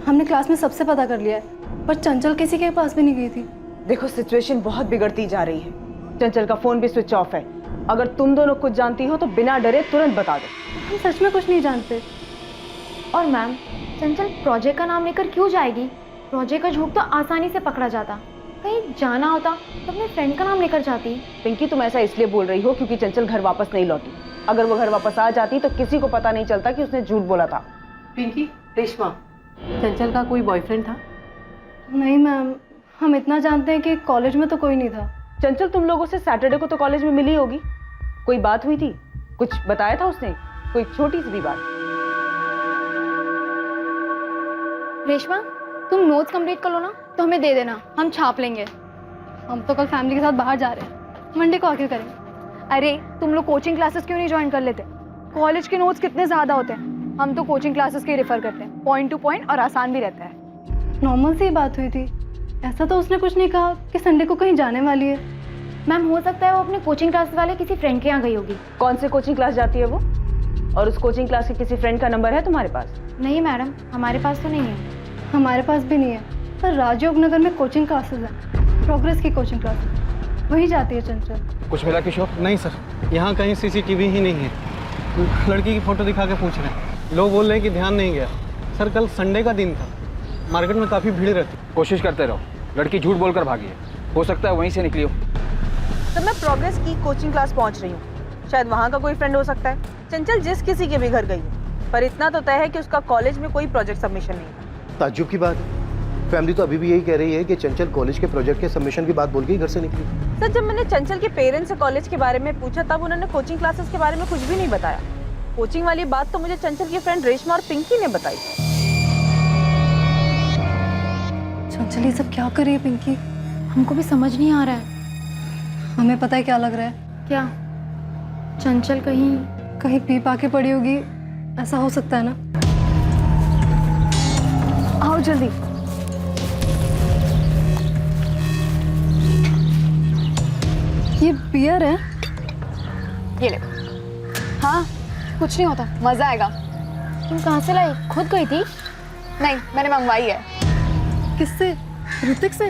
हमने क्लास में सबसे पता कर लिया है, पर चंचल किसी के पास भी नहीं गई थी। देखो, सिचुएशन बहुत बिगड़ती जा रही है। चंचल का फोन भी स्विच ऑफ है। अगर तुम दोनों कुछ जानती हो तो बिना डरे तुरंत बता दो। हम सच में कुछ नहीं जानते। और मैम, चंचल प्रोजेक्ट का नाम लेकर क्यों जाएगी? प्रोजेक्ट का झूठ तो आसानी से पकड़ा जाता। कहीं जाना होता तो अपने फ्रेंड का नाम लेकर जाती। पिंकी, तुम ऐसा इसलिए बोल रही हो क्योंकि चंचल घर वापस नहीं लौटी। अगर वो घर वापस आ जाती तो किसी को पता नहीं चलता कि उसने झूठ बोला था। पिंकी, रेशमा, चंचल का कोई बॉयफ्रेंड था? नहीं मैम, हम इतना जानते हैं कि कॉलेज में तो कोई नहीं था। चंचल, तुम लोगों से सैटरडे को तो कॉलेज में मिली होगी। कोई बात हुई थी? कुछ बताया था उसने? कोई छोटी सी भी बात? रेशमा, तुम नोट्स कंप्लीट कर लो ना, तो हमें दे देना, हम छाप लेंगे। हम तो कल फैमिली के साथ बाहर जा रहे हैं, मंडे को आके करेंगे। अरे, तुम लोग कोचिंग क्लासेस क्यों नहीं ज्वाइन कर लेते? कॉलेज के नोट्स कितने ज़्यादा होते हैं। हम तो कोचिंग क्लासेस के रेफर करते हैं, पॉइंट टू पॉइंट, और आसान भी रहता है। नॉर्मल सी बात हुई थी। ऐसा तो उसने कुछ नहीं कहा कि संडे को कहीं जाने वाली है। मैम हो सकता है वो अपने कोचिंग क्लास वाले किसी फ्रेंड के यहाँ गई होगी। कौन से कोचिंग क्लास जाती है वो? और उस कोचिंग क्लास के किसी फ्रेंड का नंबर है तुम्हारे पास? नहीं मैडम, हमारे पास तो नहीं है। हमारे पास भी नहीं है, पर राजयोग नगर में कोचिंग क्लासेस हैं, प्रोग्रेस की कोचिंग क्लासेस, वहीं जाती है चंचल। कुछ मिला किशोर? नहीं सर, यहाँ कहीं सीसीटीवी ही नहीं है। लड़की की फोटो दिखा के पूछ रहे हैं, लोग बोल रहे हैं कि ध्यान नहीं गया। सर कल संडे का दिन था, मार्केट में काफ़ी भीड़ रहती। कोशिश करते रहो, लड़की झूठ बोलकर भागी है, हो सकता है वहीं से निकली हो। तो मैं प्रोग्रेस की कोचिंग क्लास पहुंच रही हूँ, शायद वहाँ का कोई फ्रेंड हो सकता है। चंचल जिस किसी के भी घर गई है, पर इतना तो तय है कि उसका कॉलेज में कोई प्रोजेक्ट सबमिशन नहीं था। ताज्जुब की बात है, फैमिली तो अभी भी यही कह रही है कि चंचल कॉलेज के प्रोजेक्ट के सबमिशन की बात बोल के ही घर से निकली। सर जब मैंने चंचल के पेरेंट्स से कॉलेज के बारे में पूछा तब उन्होंने कोचिंग क्लासेस के बारे में कुछ भी नहीं बताया। कोचिंग वाली बात तो मुझे चंचल की फ्रेंड रेशमा और पिंकी ने बताई। चंचल ये सब क्या कर रही है पिंकी? हमको भी समझ नहीं आ रहा है। हमें पता है क्या लग रहा है। क्या? चंचल कहीं पी पा के पड़ी होगी, ऐसा हो सकता है ना? आओ जल्दी। ये बियर है? ये ले। हाँ कुछ नहीं होता, मजा आएगा। तुम कहाँ से लाई? खुद गई थी? नहीं मैंने मंगवाई है। किससे? ऋतिक से?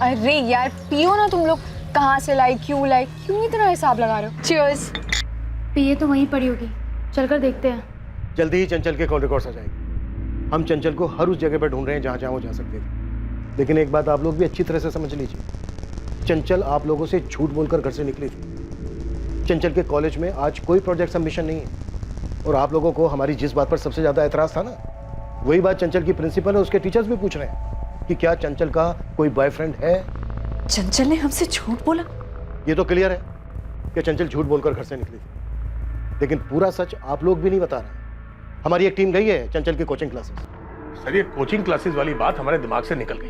अरे यार पियो ना तुम लोग। कहाँ से लाई, क्यों इतना हिसाब लगा रहे हो? चीयर्स। पिए तो वहीं पड़ी होगी, चलकर देखते हैं। जल्दी ही चंचल के कॉल रिकॉर्ड्स आ जाएंगे। हम चंचल को हर उस जगह पर ढूंढ रहे हैं जहाँ जहाँ वो जा सकते थे। लेकिन एक बात आप लोग भी अच्छी तरह से समझ लीजिए, चंचल आप लोगों से झूठ बोलकर घर से निकली थी। चंचल के कॉलेज में आज कोई प्रोजेक्ट सबमिशन नहीं है। और आप लोगों को हमारी जिस बात पर सबसे ज़्यादा एतराज़ था ना, वही बात चंचल की प्रिंसिपल और उसके टीचर्स भी पूछ रहे हैं कि क्या चंचल का कोई बॉयफ्रेंड है। चंचल ने हमसे झूठ बोला? ये तो क्लियर है कि चंचल झूठ बोलकर घर से निकली थी, लेकिन पूरा सच आप लोग भी नहीं बता रहे। हमारी एक टीम गई है चंचल की कोचिंग क्लासेस। सर ये कोचिंग क्लासेस वाली बात हमारे दिमाग से निकल गई,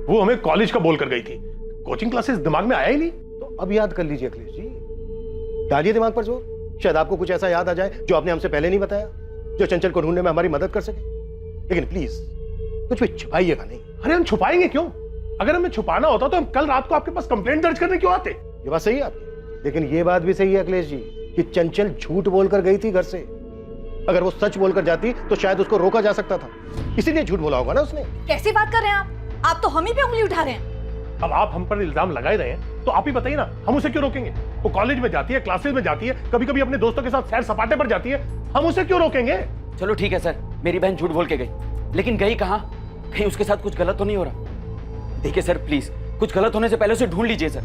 वो हमें कॉलेज का बोल कर गई थी, कोचिंग क्लासेस दिमाग में आया ही नहीं। तो अब याद कर लीजिए अखिलेश जी, डालिए दिमाग पर जोर, शायद आपको कुछ ऐसा याद आ जाए जो आपने हमसे पहले नहीं बताया, जो चंचल को ढूंढने में हमारी मदद कर सके। लेकिन प्लीज कुछ भी छुपाइएगा नहीं। अरे हम छुपाएंगे क्यों? अगर हमें छुपाना होता तो हम कल रात को आपके पास कंप्लेंट दर्ज करने क्यों आते? ये बात सही है आपकी, लेकिन ये बात भी सही है अखिलेश जी कि चंचल झूठ बोलकर गई थी घर से। अगर वो सच बोलकर जाती तो शायद उसको रोका जा सकता था, इसीलिए झूठ बोला होगा ना उसने। कैसी बात कर रहे हैं आप तो हम ही पे उंगली उठा रहे हैं। अब आप हम पर इल्जाम लगा ही रहे हैं तो आप ही बताइए ना, हम उसे क्यों रोकेंगे? वो कॉलेज में जाती है, क्लासेस में जाती है, कभी कभी अपने दोस्तों के साथ सैर सपाटे पर जाती है, हम उसे क्यों रोकेंगे? चलो ठीक है सर, मेरी बहन झूठ बोल के गई, लेकिन गई कहाँ? कहीं उसके साथ कुछ गलत तो नहीं हो रहा? देखिए सर प्लीज, कुछ गलत होने से पहले उसे ढूंढ लीजिए सर।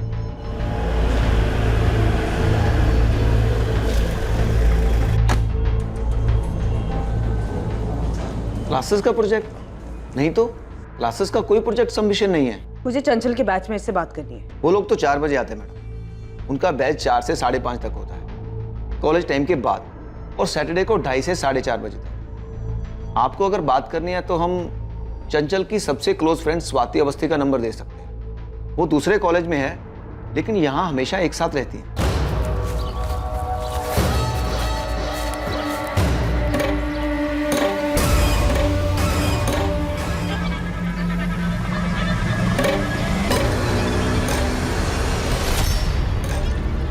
क्लासेस का प्रोजेक्ट? नहीं तो क्लासेस का कोई प्रोजेक्ट सबमिशन नहीं है। मुझे चंचल के बैच में इससे बात करनी है। वो लोग तो 4 बजे आते हैं मैडम, उनका बैच 4 से 5:30 तक होता है, कॉलेज टाइम के बाद, और सैटरडे को 2:30 से 4:30 बजे तक। आपको अगर बात करनी है तो हम चंचल की सबसे क्लोज फ्रेंड स्वाति अवस्थी का नंबर दे सकते हैं। वो दूसरे कॉलेज में है लेकिन यहाँ हमेशा एक साथ रहती है।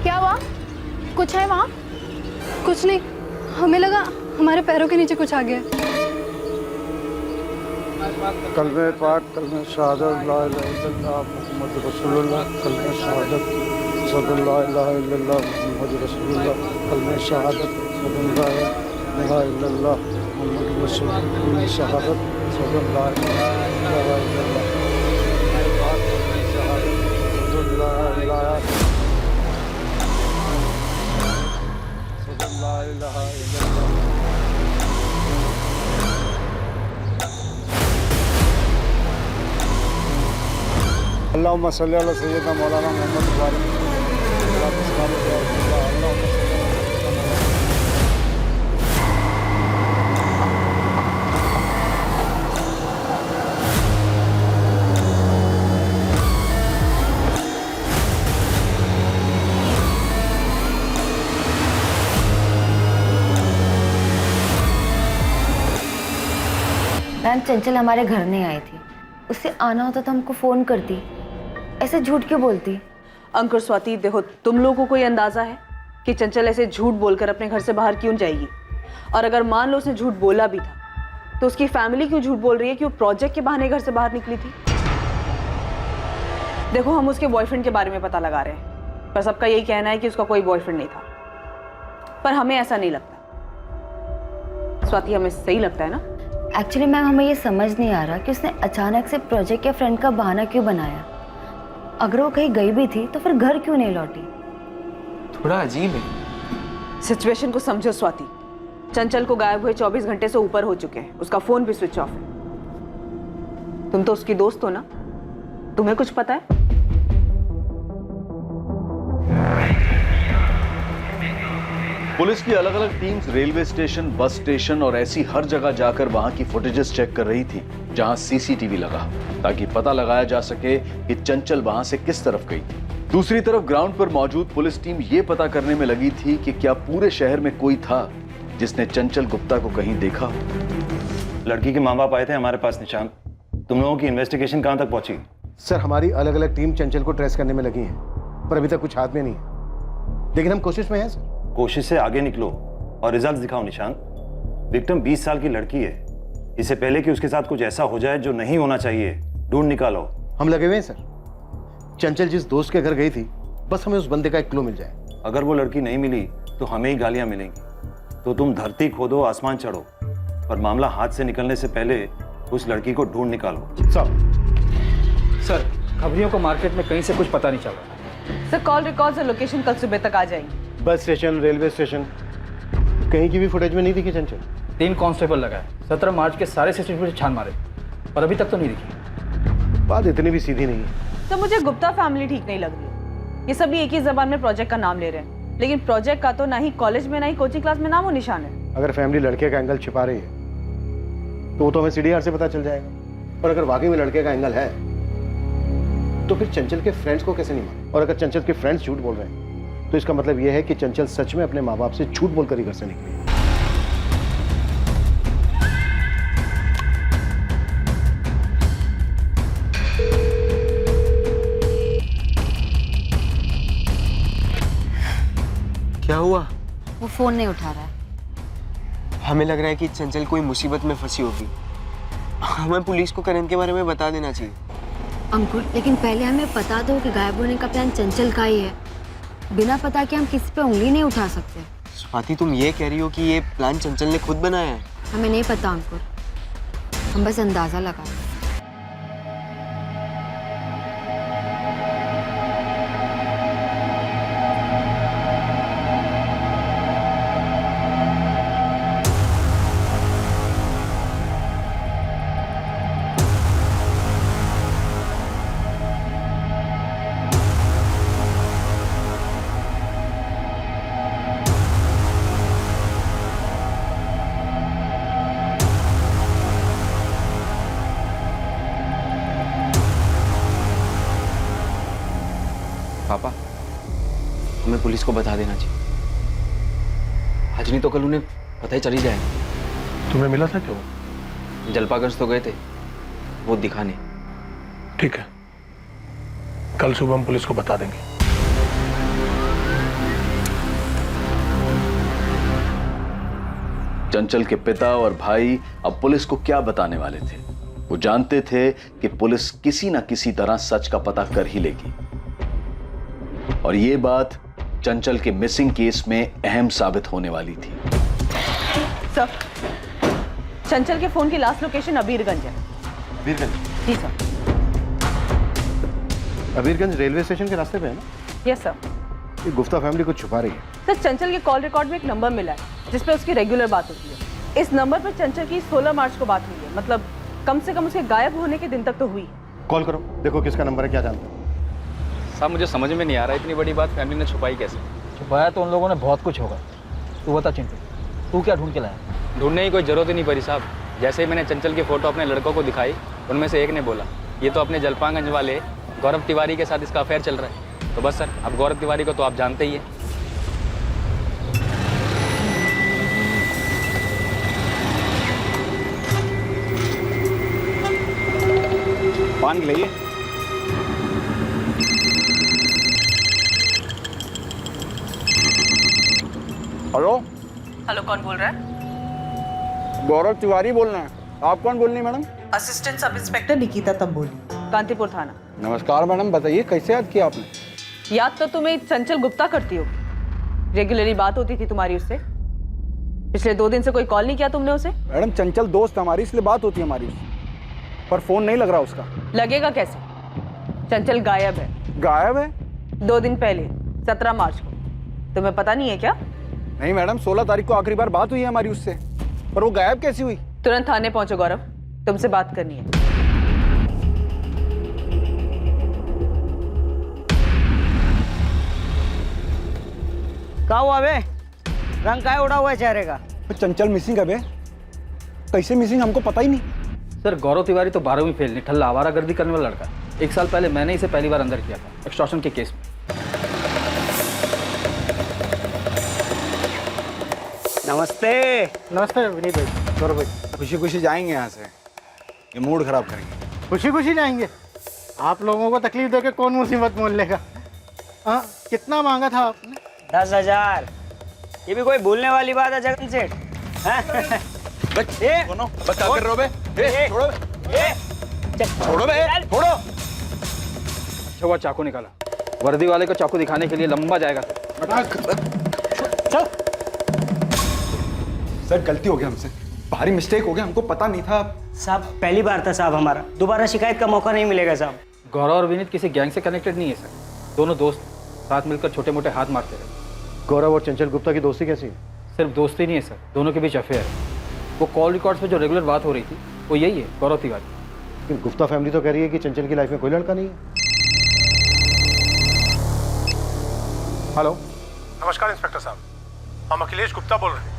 क्या हुआ? कुछ है वहाँ? कुछ नहीं, हमें लगा हमारे पैरों के नीचे कुछ आ गया। कलमे पाक, कलमे शहादत, ला इलाहा इल्लल्लाह मुहम्मद रसूलुल्लाह, कलमे शहादत, सल्लल्लाहु इलाहा इल्लल्लाह मुहम्मद रसूलुल्लाह, कलमे शहादत, सल्लल्लाहु इलाहा इल्लल्लाह मुहम्मद रसूलुल्लाह, कलमे शहादत, सल्लल्लाहु इलाहा इल्लल्लाह, कलमे शहादत, सल्लल्लाहु इलाहा इल्लल्लाह। अल्लाहुम्मा सल्ली अला सय्यदना मौलाना मोहम्मद वाले। मैम चंचल हमारे घर नहीं आई थी, उससे आना होता तो हमको फोन करती, ऐसे झूठ क्यों बोलती? अंकुर, स्वाति, देखो तुम लोगों को कोई अंदाजा है कि चंचल ऐसे झूठ बोलकर अपने घर से बाहर क्यों जाएगी? और अगर मान लो उसने झूठ बोला भी था तो उसकी फैमिली क्यों झूठ बोल रही है कि वो प्रोजेक्ट के बहाने घर से बाहर निकली थी? देखो, हम उसके बॉयफ्रेंड के बारे में पता लगा रहे हैं, पर सबका यही कहना है कि उसका कोई बॉयफ्रेंड नहीं था, पर हमें ऐसा नहीं लगता। स्वाति, हमें सही लगता है ना? एक्चुअली मैम, हमें ये समझ नहीं आ रहा कि उसने अचानक से प्रोजेक्ट या फ्रेंड का बहाना क्यों बनाया। अगर वो कहीं गई भी थी तो फिर घर क्यों नहीं लौटी? थोड़ा अजीब है। सिचुएशन को समझो स्वाति। चंचल को गायब हुए 24 घंटे से ऊपर हो चुके हैं, उसका फोन भी स्विच ऑफ है। तुम तो उसकी दोस्त हो ना, तुम्हें कुछ पता है? पुलिस की अलग अलग teams railway station, bus station और ऐसी हर जगह जाकर वहां की फुटेजेस चेक कर रही थी जहां सीसीटीवी लगा, ताकि पता लगाया जा सके कि चंचल वहां से किस तरफ गई थी। दूसरी तरफ ग्राउंड पर मौजूद पुलिस टीम ये पता करने में लगी थी कि क्या पूरे शहर में कोई था जिसने चंचल गुप्ता को कहीं देखा हो। लड़की के माँ बाप आए थे हमारे पास निशांत। तुम लोगों की इन्वेस्टिगेशन कहाँ तक पहुंची? सर, हमारी अलग अलग टीम चंचल को ट्रेस करने में लगी है, पर अभी तक कुछ हाथ में नहीं है, लेकिन हम कोशिश में हैं सर। कोशिश से आगे निकलो और रिजल्ट दिखाओ निशांत। विक्टिम 20 साल की लड़की है, इससे पहले कि उसके साथ कुछ ऐसा हो जाए जो नहीं होना चाहिए, ढूंढ निकालो। हम लगे हुए हैं सर। चंचल जिस दोस्त के घर गई थी, बस हमें उस बंदे का एक क्लू मिल जाए। अगर वो लड़की नहीं मिली तो हमें ही गालियां मिलेंगी, तो तुम धरती खोदो, आसमान चढ़ो, पर मामला हाथ से निकलने से पहले उस लड़की को ढूंढ निकालो। सर, खबरियों को मार्केट में कहीं से कुछ पता नहीं चल रहा। सर, कॉल रिकॉर्ड्स और लोकेशन कल सुबह तक आ जाएंगी। बस स्टेशन, रेलवे स्टेशन, कहीं की भी फुटेज में नहीं दिखी चंचल। 3 कांस्टेबल लगाए, 17 मार्च के सारे सीसीटीवी छान मारे, पर अभी तक तो नहीं दिखी। बात इतनी भी सीधी नहीं है। तो मुझे गुप्ता फैमिली ठीक नहीं लग रही। ये सभी एक ही जबान में प्रोजेक्ट का नाम ले रहे हैं, लेकिन प्रोजेक्ट का तो ना ही कॉलेज में ना ही कोचिंग क्लास में नाम और निशान है। अगर फैमिली लड़के का एंगल छिपा रही है तो वो तो हमें सीडीआर से पता चल जाएगा, और अगर वाकई में लड़के का एंगल है तो फिर चंचल के फ्रेंड्स को कैसे नहीं मालूम? और अगर चंचल के फ्रेंड्स झूठ बोल रहे हैं तो इसका मतलब यह है कि चंचल सच में अपने माँ बाप से झूठ बोलकर ही घर से निकली है। क्या हुआ? वो फोन नहीं उठा रहा है। हमें लग रहा है कि चंचल कोई मुसीबत में फंसी होगी। हमें पुलिस को करण के बारे में बता देना चाहिए। अंकुर, लेकिन पहले हमें पता दो कि गायब होने का प्लान चंचल का ही है। बिना पता के हम किसी पे उंगली नहीं उठा सकते। स्वाति, तुम ये कह रही हो कि ये प्लान चंचल ने खुद बनाया है? हमें नहीं पता अंकुर, हम बस अंदाजा लगा रहे हैं। पापा, हमें पुलिस को बता देना चाहिए। आज नहीं तो कल उन्हें पता ही चल ही जाएगा। तुम्हें मिला था क्या वो? जलपागंज तो गए थे, वो दिखाने। ठीक है, कल सुबह हम पुलिस को बता देंगे। चंचल के पिता और भाई अब पुलिस को क्या बताने वाले थे? वो जानते थे कि पुलिस किसी ना किसी तरह सच का पता कर ही लेगी, और ये बात चंचल के मिसिंग केस में अहम साबित होने वाली थी। सर, चंचल के फोन की लास्ट लोकेशन अबीरगंज है। अबीरगंज? जी सर। अबीरगंज रेलवे स्टेशन के रास्ते पे है ना? Yes sir. ये गुप्ता फैमिली कुछ छुपा रही है। सर, चंचल के कॉल रिकॉर्ड में एक नंबर मिला है जिसपे उसकी रेगुलर बात होती है। इस नंबर पर चंचल की 16 मार्च को बात हुई है, मतलब कम से कम उसके गायब होने के दिन तक तो हुई है। कॉल करो, देखो किसका नंबर है, क्या जानते हो? साहब, मुझे समझ में नहीं आ रहा इतनी बड़ी बात फैमिली ने छुपाई कैसे? छुपाया तो उन लोगों ने बहुत कुछ होगा। तू बता चिंटू, तू क्या ढूंढ के लाया? ढूंढने की कोई जरूरत ही नहीं पड़ी साहब। जैसे ही मैंने चंचल की फोटो अपने लड़कों को दिखाई, उनमें से एक ने बोला ये तो अपने जलपागंज वाले गौरव तिवारी के साथ इसका अफेयर चल रहा है। तो बस सर, अब गौरव तिवारी को तो आप जानते ही हैं। पान खिलाइए। हेलो हेलो, कौन बोल रहा है? गौरव तिवारी बोल रहे हैं। आप कौन बोल रही madam? Assistant sub inspector Nikita तब बोली। कांतिपुर थाना। नमस्कार मैडम, बताइए कैसे याद किया आपने? याद तो तुम्हें चंचल गुप्ता करती हो। रेगुलरली बात होती थी तुम्हारी उससे। पिछले 2 दिन से कोई कॉल नहीं किया तुमने उसे? मैडम चंचल दोस्त हमारी, इसलिए बात होती है हमारी उससे, पर फोन नहीं लग रहा उसका। लगेगा कैसे? चंचल गायब है। गायब है? 2 दिन पहले 17 मार्च को। तुम्हें पता नहीं है क्या? नहीं मैडम, 16 तारीख को आखिरी बार बात हुई है हमारी उससे, पर वो गायब कैसी हुई? तुरंत थाने पहुंचो गौरव, तुमसे बात करनी है। क्या हुआ बे? रंग काय उड़ा हुआ है चेहरे का? चंचल मिसिंग है बे। कैसे मिसिंग हमको पता ही नहीं। सर गौरव तिवारी तो 12वीं फेल निठल्ला आवारागर्दी करने वाला लड़का। 1 साल पहले मैंने इसे पहली बार अंदर किया था एक्सटॉर्शन के केस में। नमस्ते। नमस्ते विनीत भाई, गौरव भाई। खुशी खुशी जाएंगे यहाँ से, ये मूड खराब करेंगे। खुशी खुशी जाएंगे? आप लोगों को तकलीफ देके कौन मुसीबत मोल लेगा? हाँ, कितना मांगा था आपने? 10,000। ये भी कोई भूलने वाली बात है जगन सेठ? बता कर रहे हो बे? छोड़ो बे, छोड़ो। अच्छा हुआ चाकू निकाला, वर्दी वाले को चाकू दिखाने के लिए लंबा जाएगा। चल। सर गलती हो गया हमसे, भारी मिस्टेक हो गया, हमको पता नहीं था। साहब पहली बार था साहब हमारा, दोबारा शिकायत का मौका नहीं मिलेगा साहब। गौरव और विनीत किसी गैंग से कनेक्टेड नहीं है सर। दोनों दोस्त साथ मिलकर छोटे मोटे हाथ मारते रहे। गौरव और चंचल गुप्ता की दोस्ती कैसी है? सिर्फ दोस्ती नहीं है सर, दोनों के बीच अफेयर है। वो कॉल रिकॉर्ड्स पे जो रेगुलर बात हो रही थी वो यही है, गौरव तिवारी। लेकिन गुप्ता फैमिली तो कह रही है कि चंचल की लाइफ में कोई लड़का नहीं है। हेलो। नमस्कार इंस्पेक्टर साहब, हम अखिलेश गुप्ता बोल रहे हैं।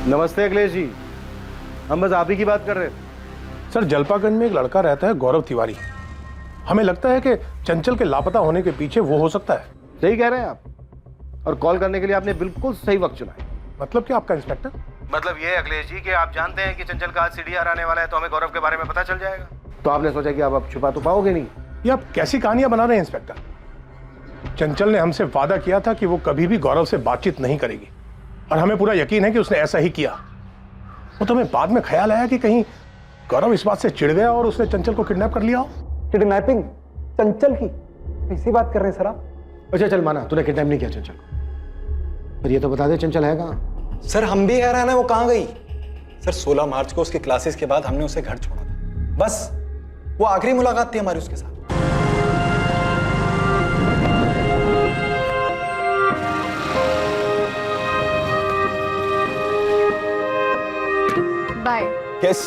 नमस्ते अखिलेश जी, हम बस आप ही की बात कर रहे थे। सर जलपागंज में एक लड़का रहता है गौरव तिवारी। हमें लगता है कि चंचल के लापता होने के पीछे वो हो सकता है। सही कह रहे हैं आप, और कॉल करने के लिए आपने बिल्कुल सही वक्त चुना है। मतलब क्या आपका इंस्पेक्टर? मतलब ये अखिलेश जी कि आप जानते हैं कि चंचल का आज सीडीआर आने वाला है, तो हमें गौरव के बारे में पता चल जाएगा। तो आपने सोचा कि आप अब छुपा तो पाओगे नहीं। ये आप कैसी कहानियां बना रहे हैं इंस्पेक्टर? चंचल ने हमसे वादा किया था कि वो कभी भी गौरव से बातचीत नहीं करेगी, और हमें पूरा यकीन है कि उसने ऐसा ही किया। वो तो हमें बाद में ख्याल आया कि कहीं गौरव इस बात से चिढ़ गया और उसने चंचल को किडनैप कर लिया हो। किडनैपिंग? चंचल की? ऐसी बात कर रहे हैं सर आप? अच्छा चल माना तूने किडनैप नहीं किया चंचल को, पर ये तो बता दे चंचल है कहाँ? सर हम भी हैरान है वो कहाँ गई। सर 16 मार्च को उसकी क्लासेस के बाद हमने उसे घर छोड़ा था, बस वो आखिरी मुलाकात थी हमारी उसके साथ। बाय। यस।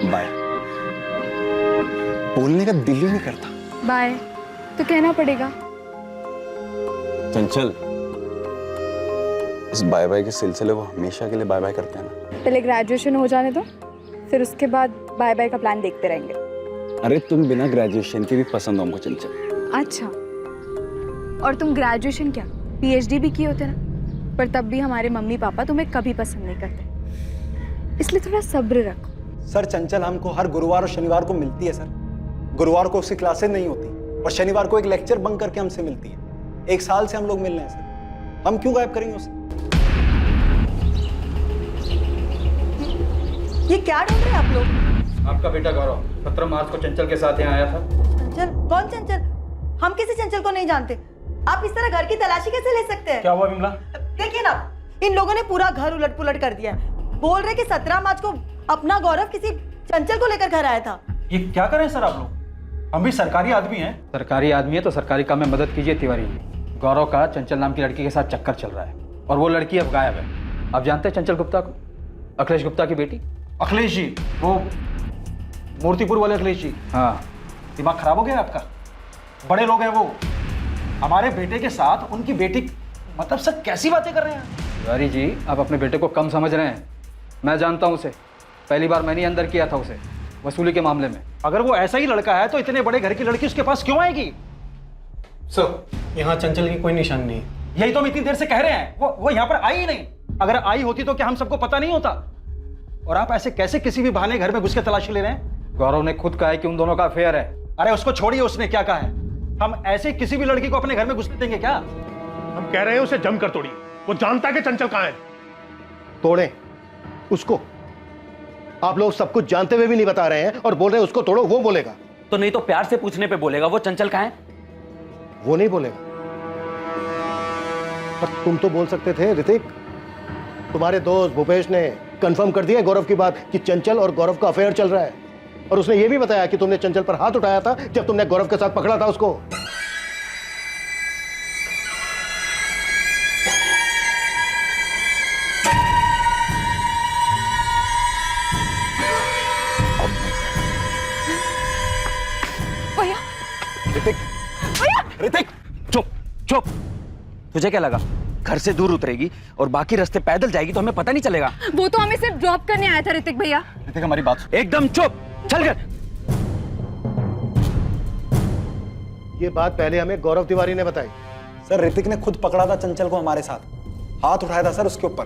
बाय। बोलने का दिल ही नहीं करता। बाय तो कहना पड़ेगा। चंचल, इस बाय बाय के सिलसिले को हमेशा के लिए बाय बाय करते हैं ना। पहले ग्रेजुएशन हो जाने दो, फिर उसके बाद बाय बाय का प्लान देखते रहेंगे। अरे तुम बिना ग्रेजुएशन के भी पसंद हो हमको चंचल। अच्छा, और तुम ग्रेजुएशन क्या पीएचडी भी किए होते ना, पर तब भी हमारे मम्मी पापा तुम्हें कभी पसंद नहीं करते, इसलिए थोड़ा सब्र रखो। सर चंचल हमको हर गुरुवार और शनिवार को मिलती है सर। गुरुवार को उसकी क्लासेस नहीं होती और शनिवार को एक लेक्चर बंक करके हमसे मिलती है। 1 साल से हम लोग मिल रहे हैं सर, हम क्यों गायब करेंगे उसे? ये क्या ढूंढ रहे हैं आप लोग? आपका बेटा गौरव 17 मार्च को चंचल के साथ यहाँ आया था। चंचल? कौन चंचल? हम किसी चंचल को नहीं जानते। आप इस तरह घर की तलाशी कैसे ले सकते हैं? क्या हुआ विमला? देखिए ना, इन लोगों ने पूरा घर उलट पुलट कर दिया है। बोल रहे कि 17 मार्च को अपना गौरव किसी चंचल को लेकर घर आया था। ये क्या करें सर आप लोग? हम भी सरकारी आदमी हैं। सरकारी आदमी है तो सरकारी काम में मदद कीजिए तिवारी जी। गौरव का चंचल नाम की लड़की के साथ चक्कर चल रहा है और वो लड़की अब गायब है। आप जानते हैं चंचल गुप्ता को? अखिलेश गुप्ता की बेटी। अखिलेश जी, वो मूर्तिपुर वाले अखिलेश जी। हाँ। दिमाग खराब हो गया आपका? बड़े लोग हैं वो, हमारे बेटे के साथ उनकी बेटी, मतलब सर कैसी बातें कर रहे हैं तिवारी जी? आप अपने बेटे को कम समझ रहे हैं। मैं जानता हूं उसे, पहली बार मैंने अंदर किया था उसे वसूली के मामले में। अगर वो ऐसा ही लड़का है तो इतने बड़े घर की लड़की उसके पास क्यों आएगी? सर यहाँ चंचल की कोई निशान नहीं है। यही तो हम इतनी देर से कह रहे हैं, वो यहाँ पर आई ही नहीं। अगर आई होती तो क्या हम सबको पता नहीं होता? और आप ऐसे कैसे किसी भी बहाने घर में घुस के तलाशी ले रहे हैं? गौरव ने खुद कहा है कि उन दोनों का अफेयर है। अरे उसको छोड़िए, उसने क्या कहा है? हम ऐसे किसी भी लड़की को अपने घर में घुसने देंगे क्या? हम कह रहे हैं उसे जम कर तोड़िए। वो जानता है कि चंचल कहां है। तोड़े उसको। आप लोग सब कुछ जानते हुए भी नहीं बता रहे हैं और बोल रहे हैं उसको तोड़ो, वो बोलेगा। तो नहीं तो प्यार से पूछने पे बोलेगा वो चंचल कहाँ है? वो नहीं बोलेगा। पर तुम तो बोल सकते थे ऋतिक। तुम्हारे दोस्त भूपेश ने कंफर्म कर दिया गौरव की बात कि चंचल और गौरव का अफेयर चल रहा है, और उसने ये भी बताया कि तुमने चंचल पर हाथ उठाया था जब तुमने गौरव के साथ पकड़ा था उसको। भैया, ऋतिक, ऋतिक चुप चुप। तुझे क्या लगा घर से दूर उतरेगी और बाकी रास्ते पैदल जाएगी तो हमें पता नहीं चलेगा? वो तो हमें सिर्फ ड्रॉप करने आया था ऋतिक भैया। ऋतिक हमारी बात सुन। एकदम चुप, चल कर। ये बात पहले हमें गौरव तिवारी ने बताई। सर ऋतिक ने खुद पकड़ा था चंचल को हमारे साथ, हाथ उठाया था सर उसके ऊपर।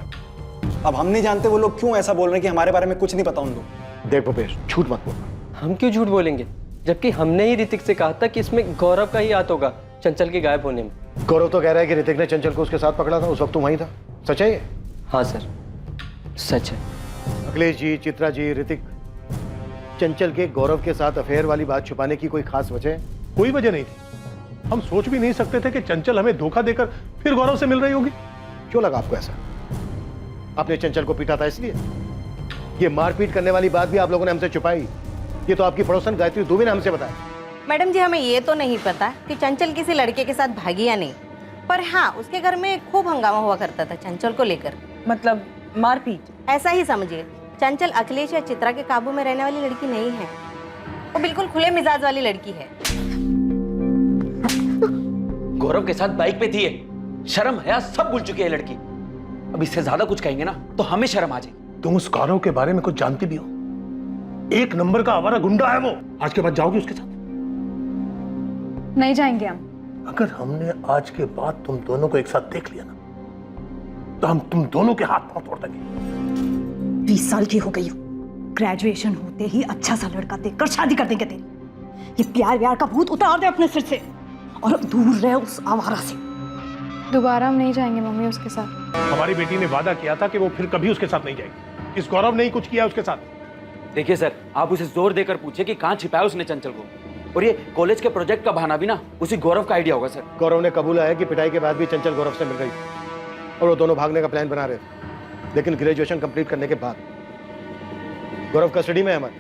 अब हम नहीं जानते वो लोग क्यों ऐसा बोल रहे हैं कि हमारे बारे में कुछ नहीं पता उन लोग। देख भूपेश, झूठ मत बोल। हम क्यों झूठ बोलेंगे, जबकि हमने ही ऋतिक से कहा था कि इसमें गौरव का ही हाथ होगा चंचल के गायब होने में। गौरव तो कह रहा है कि ऋतिक ने चंचल को उसके साथ पकड़ा था, उस वक्त तुम वहीं था। सच है ये? हाँ सर, सच है। अखिलेश जी, चित्रा जी, ऋतिक, चंचल के गौरव के साथ अफेयर वाली बात छुपाने की कोई खास वजह है? कोई वजह नहीं थी। हम सोच भी नहीं सकते थे कि चंचल हमें धोखा देकर फिर गौरव से मिल रही होगी। क्यों लगा आपको ऐसा? आपने चंचल को पीटा था इसलिए? ये मारपीट करने वाली बात भी आप लोगों ने हमसे छुपाई। ये तो आपकी पड़ोसन गायत्री दुबे ने हमसे बताया। मैडम जी, हमें ये तो नहीं पता कि चंचल किसी लड़के के साथ भागी या नहीं, पर हाँ उसके घर में खूब हंगामा हुआ करता था चंचल को लेकर। मतलब मारपीट? ऐसा ही समझिए। चंचल अखिलेश या चित्रा के काबू में रहने वाली लड़की नहीं है, वो बिल्कुल खुले मिजाज वाली लड़की है। गौरव के साथ बाइक पे थी ये। शर्म हया सब भूल चुकी है लड़की। अब इससे ज्यादा कुछ कहेंगे ना तो हमें शर्म आ जाएगी। तुम उस गौरव के बारे में कुछ जानती भी हो? एक नंबर का आवारा गुंडा है वो। आज के बाद जाओगी उसके साथ? नहीं जाएंगे हम। अगर हमने आज के बाद तुम दोनों को एक साथ देख लिया ना तो हम तुम दोनों के हाथ पांव तोड़ देंगे। 20 साल की हो गई हो, ग्रेजुएशन होते ही अच्छा सा लड़का देखकर शादी कर देंगे तेरी। ये प्यार व्यार का भूत उतार दे अपने सिर से और दूर रहे उस आवारा से। दोबारा हम नहीं जाएंगे मम्मी उसके साथ। हमारी बेटी ने वादा किया था कि वो फिर कभी उसके साथ नहीं जाएगी। इस गौरव ने ही कुछ किया उसके साथ। देखिए सर, आप उसे जोर देकर पूछिए कि कहाँ छिपाया उसने चंचल को। और ये कॉलेज के प्रोजेक्ट का बहाना भी ना उसी गौरव का आइडिया होगा सर। गौरव ने कबूला है कि पिटाई के बाद भी चंचल गौरव से मिल गई और वो दोनों भागने का प्लान बना रहे थे। लेकिन ग्रेजुएशन कंप्लीट करने के बाद गौरव कस्टडी में है, हमारे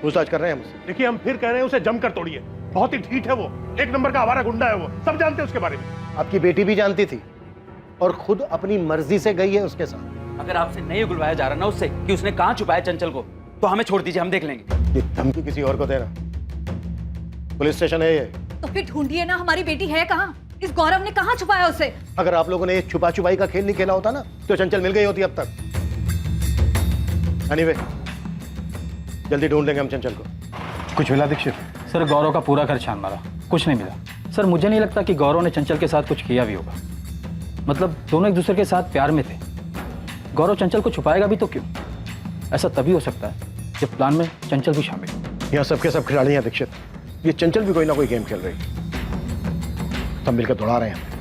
पूछताछ कर रहे हैं हमसे। देखिए, हम फिर कह रहे हैं उसे जमकर तोड़िए। बहुत ही ढीठ है वो, एक नंबर का आवारा गुंडा है वो, सब जानते हैं उसके बारे में। आपकी बेटी भी जानती थी और खुद अपनी मर्जी से गई है उसके साथ। अगर आपसे नहीं उगलवाया जा रहा ना उससे कि उसने कहाँ छुपाया चंचल को, तो हमें छोड़ दीजिए, हम देख लेंगे। ये धमकी किसी और को देना? पुलिस स्टेशन है ये। तो फिर ढूंढिए ना, हमारी बेटी है कहाँ? इस गौरव ने कहाँ छुपाया उसे? अगर आप लोगों ने ये छुपा छुपाई का खेल नहीं खेला होता ना तो चंचल मिल गई होती अब तक। एनीवे, जल्दी ढूंढ लेंगे हम चंचल को। कुछ मिला दीक्षित? सर गौरव का पूरा घर छान मारा, कुछ नहीं मिला। सर मुझे नहीं लगता कि गौरव ने चंचल के साथ कुछ किया भी होगा। मतलब दोनों एक दूसरे के साथ प्यार में थे। गौरव चंचल को छुपाएगा भी तो क्यों? ऐसा तभी हो सकता है जब प्लान में चंचल भी शामिल हो। यहाँ सबके सब खिलाड़ी हैं दीक्षित। ये चंचल भी कोई ना कोई गेम खेल रही है, सब मिलकर दौड़ा रहे हैं।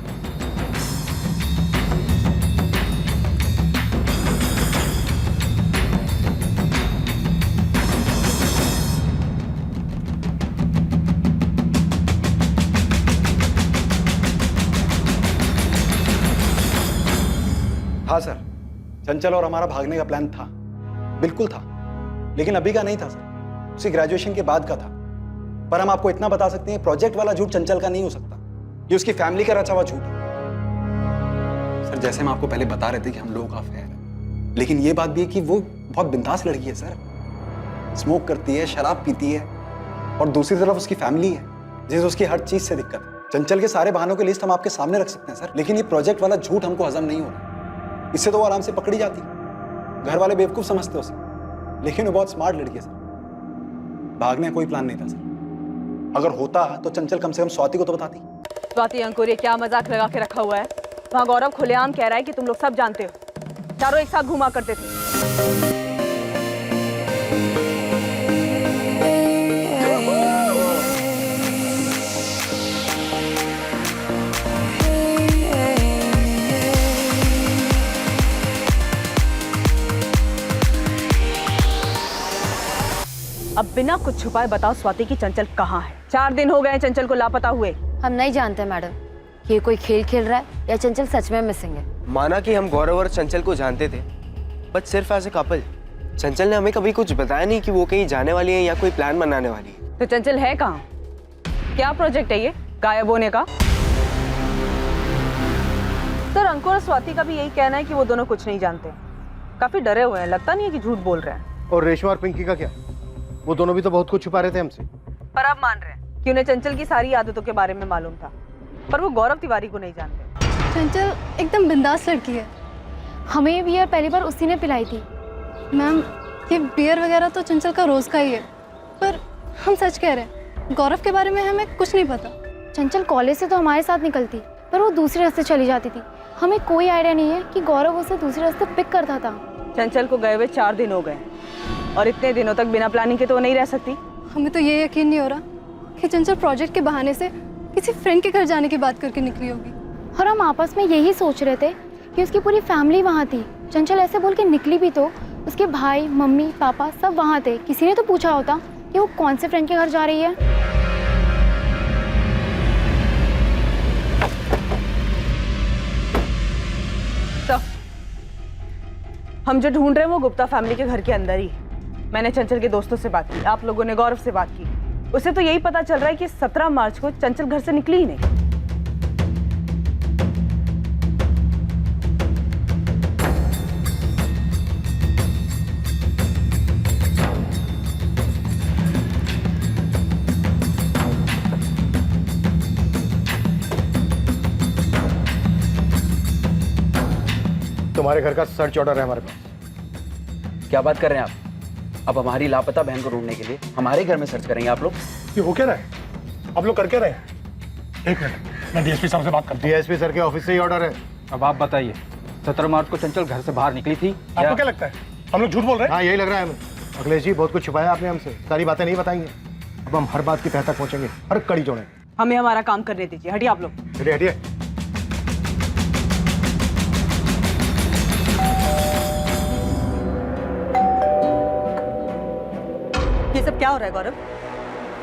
हाँ सर, चंचल और हमारा भागने का प्लान था, बिल्कुल था, लेकिन अभी का नहीं था सर, उसी ग्रेजुएशन के बाद का था। पर हम आपको इतना बता सकते हैं, प्रोजेक्ट वाला झूठ चंचल का नहीं हो सकता, ये उसकी फैमिली का रचा हुआ झूठ है। सर जैसे हम आपको पहले बता रहे थे कि हम लोगों का अफेयर है, लेकिन ये बात भी है कि वो बहुत बिंदास लड़की है सर, स्मोक करती है, शराब पीती है, और दूसरी तरफ उसकी फैमिली है जिसे उसकी हर चीज से दिक्कत है। चंचल के सारे बहानों की लिस्ट हम आपके सामने रख सकते हैं सर, लेकिन ये प्रोजेक्ट वाला झूठ हमको हजम नहीं हो रहा। इससे तो वो आराम से पकड़ी जाती, घर वाले बेवकूफ समझते उसे, लेकिन वो बहुत स्मार्ट लड़की है सर। भागने का कोई प्लान नहीं था सर, अगर होता तो चंचल कम से कम स्वाति को तो बताती। स्वाति अंकुर, ये क्या मजाक लगा के रखा हुआ है? वहाँ गौरव खुलेआम कह रहा है कि तुम लोग सब जानते हो, चारों एक साथ घुमा करते थे। अब बिना कुछ छुपाए बताओ स्वाति की चंचल कहाँ है? 4 दिन हो गए हैं चंचल को लापता हुए। हम नहीं जानते मैडम, ये कोई खेल खेल रहा है या चंचल सच में मिसिंग है। माना कि हम गौरव और चंचल को जानते थे, बट सिर्फ एज ए कपल। चंचल ने हमें कभी कुछ बताया नहीं कि वो कहीं जाने वाली है या कोई प्लान बनाने वाली है। तो चंचल है कहाँ? क्या प्रोजेक्ट है ये गायब होने का? सर, अंकुर और स्वाति का भी यही कहना है कि वो दोनों कुछ नहीं जानते। काफी डरे हुए हैं, लगता नहीं है कि झूठ बोल रहे हैं। और रेशमा और पिंकी का क्या? वो दोनों भी तो बहुत कुछ छुपा रहे थे हमसे। पर अब मान रहे हैं कि उन्हें चंचल की सारी आदतों के बारे में मालूम था, पर वो गौरव तिवारी को नहीं जानते। चंचल एकदम बिंदास लड़की है। हमें ये बियर पहली बार उसी ने पिलाई थी। मैम, ये बियर वगैरह तो चंचल का रोज का ही है, पर हम सच कह रहे हैं, गौरव के बारे में हमें कुछ नहीं पता। चंचल कॉलेज से तो हमारे साथ निकलती, पर वो दूसरे रास्ते चली जाती थी। हमें कोई आइडिया नहीं है कि गौरव उसे दूसरे रास्ते पिक करता था। चंचल को गए हुए 4 दिन हो गए और इतने दिनों तक बिना प्लानिंग के तो वो नहीं रह सकती। हमें तो ये यकीन नहीं हो रहा कि चंचल प्रोजेक्ट के बहाने से किसी फ्रेंड के घर जाने की बात करके निकली होगी। और हम आपस में यही सोच रहे थे कि उसकी पूरी फैमिली वहाँ थी। चंचल ऐसे बोल के निकली भी तो उसके भाई, मम्मी, पापा सब वहाँ थे। किसी ने तो पूछा होता कि वो कौन से फ्रेंड के घर जा रही है। तो हम जो ढूंढ रहे हैं वो गुप्ता फैमिली के घर के अंदर ही। मैंने चंचल के दोस्तों से बात की, आप लोगों ने गौरव से बात की। उसे तो यही पता चल रहा है कि 17 मार्च को चंचल घर से निकली ही नहीं। तुम्हारे घर का सर्च ऑर्डर है हमारे पास। क्या बात कर रहे हैं आप? अब हमारी लापता बहन को ढूंढने के लिए हमारे घर में सर्च करेंगे आप लोग? ये हो क्या रहा है? आप लोग कर क्या रहे हैं? एक मिनट, मैं डीएसपी साहब से बात करता हूं। डीएसपी सर के ऑफिस से ही ऑर्डर है। अब आप बताइए, 17 मार्च को चंचल घर से बाहर निकली थी? आपको क्या लगता है हम लोग झूठ बोल रहे हैं? हाँ, यही लग रहा है हमें। अखिलेश जी, बहुत कुछ छुपाया आपने हमसे, सारी बातें नहीं बताएंगे। अब हम हर बात की तह तक पहुंचेंगे, हर कड़ी जोड़ेंगे। हमें हमारा काम करने दीजिए, हटिए आप लोग। हटिए हटिए। ये सब क्या हो रहा है गौरव?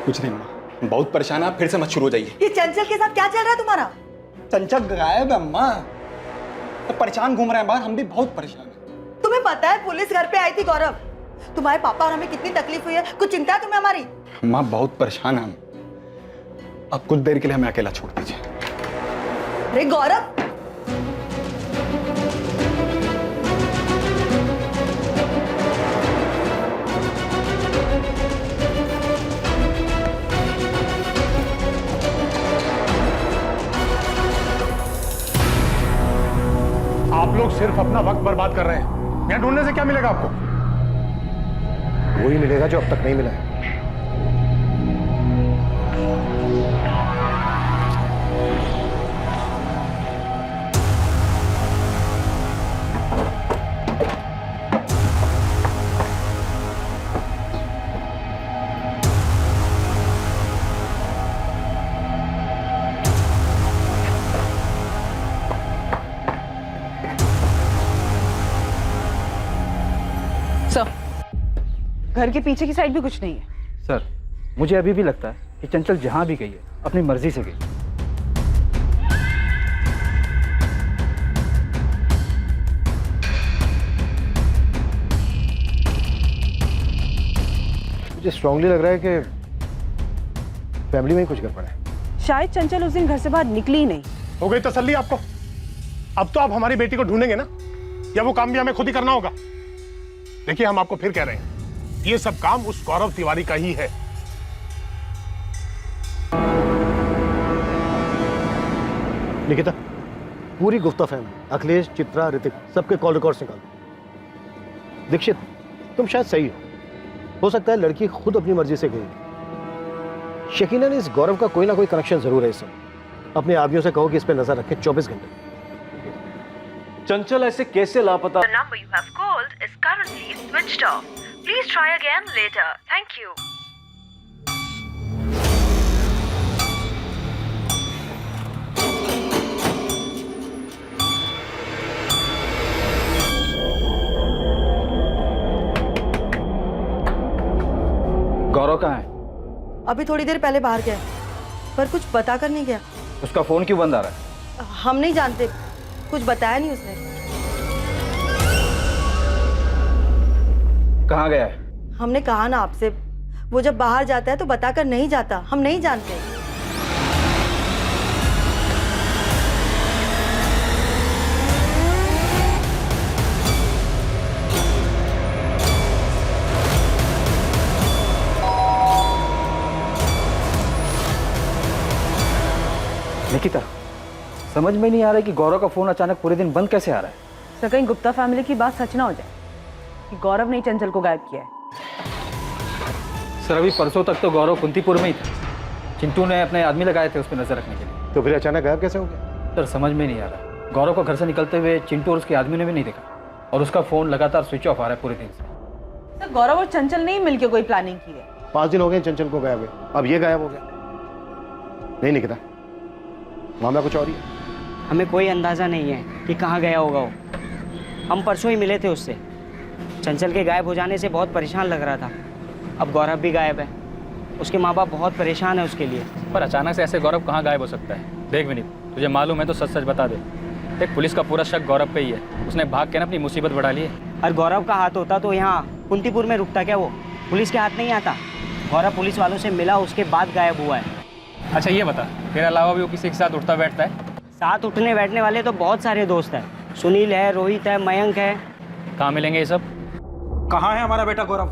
कुछ नहीं अम्मा, बहुत परेशान है आप, फिर से मत शुरू हो जाइए। ये चंचल के साथ क्या चल रहा है तुम्हारा? चंचल गायब है अम्मा, तो परेशान घूम रहे हैं बाहर, हम भी बहुत परेशान हैं। तुम्हें पता है पुलिस घर पे आई थी गौरव, तुम्हारे पापा और हमें कितनी तकलीफ हुई है, कुछ चिंता है तुम्हें हमारी? अम्मा बहुत परेशान है हम, अब कुछ देर के लिए हमें अकेला छोड़ दीजिए। अरे गौरव, आप लोग सिर्फ अपना वक्त बर्बाद कर रहे हैं। यहाँ ढूंढने से क्या मिलेगा आपको? वही मिलेगा जो अब तक नहीं मिला है। घर के पीछे की साइड भी कुछ नहीं है। सर, मुझे अभी भी लगता है कि चंचल जहां भी गई है अपनी मर्जी से गई। मुझे स्ट्रांगली लग रहा है कि फैमिली में ही कुछ गड़बड़ है। शायद चंचल उस दिन घर से बाहर निकली ही नहीं। हो गई तसल्ली आपको? अब तो आप हमारी बेटी को ढूंढेंगे ना, या वो काम भी हमें खुद ही करना होगा? देखिए, हम आपको फिर कह रहे हैं, ये सब काम उस गौरव तिवारी का ही है। निकिता, पूरी गुप्ता फैमिली, अखिलेश, चित्रा, ऋतिक, सबके कॉल रिकॉर्ड्स निकाल। दीक्षित, तुम शायद सही हो सकता है लड़की खुद अपनी मर्जी से गई। यकीनन इस गौरव का कोई ना कोई कनेक्शन जरूर है इससे। अपने आदमियों से कहो कि इस पे नजर रखें 24 घंटे। चंचल ऐसे कैसे लापता? The number you have called is currently switched off. Please try again later. Thank you. अभी थोड़ी देर पहले बाहर गया, पर कुछ बता कर नहीं गया। उसका फोन क्यों बंद आ रहा है? हम नहीं जानते, कुछ बताया नहीं उसने। कहाँ गया है? हमने कहा ना आपसे, वो जब बाहर जाता है तो बताकर नहीं जाता, हम नहीं जानते। निकिता, समझ में नहीं आ रहा है कि गौरव का फोन अचानक पूरे दिन बंद कैसे आ रहा है। सर कहीं गुप्ता फैमिली की बात सच ना हो जाए कि गौरव ने चंचल को गायब किया है। सर अभी परसों तक तो गौरव कुंतीपुर में ही था। चिंटू ने अपने आदमी लगाए थे उस पर नजर रखने के लिए। तो फिर अचानक गायब कैसे हो गया? सर समझ में नहीं आ रहा। गौरव को घर से निकलते हुए चिंटू और उसके आदमी ने भी नहीं देखा और उसका फोन लगातार स्विच ऑफ आ रहा है पूरे दिन से। सर गौरव और चंचल ने ही मिलकर कोई प्लानिंग की है। 5 दिन हो गए चंचल को गायब हुए, अब ये गायब हो गया। नहीं निकिता, मामला कुछ और ही है। हमें कोई अंदाज़ा नहीं है कि कहाँ गया होगा वो। हम परसों ही मिले थे उससे। चंचल के गायब हो जाने से बहुत परेशान लग रहा था। अब गौरव भी गायब है, उसके माँ बाप बहुत परेशान है उसके लिए। पर अचानक से ऐसे गौरव कहाँ गायब हो सकता है? देख विनीत, तुझे मालूम है तो सच सच बता दे। देख पुलिस का पूरा शक गौरव पे ही है। उसने भाग के ना अपनी मुसीबत बढ़ा ली है। और गौरव का हाथ होता तो यहाँ कुंतीपुर में रुकता क्या? वो पुलिस के हाथ नहीं आता। गौरव पुलिस वालों से मिला, उसके बाद गायब हुआ है। अच्छा ये बता, तेरे अलावा भी वो किसी के साथ उठता बैठता है? साथ उठने बैठने वाले तो बहुत सारे दोस्त हैं। सुनील है, रोहित है, मयंक है। कहाँ मिलेंगे ये सब? कहाँ है हमारा बेटा गौरव?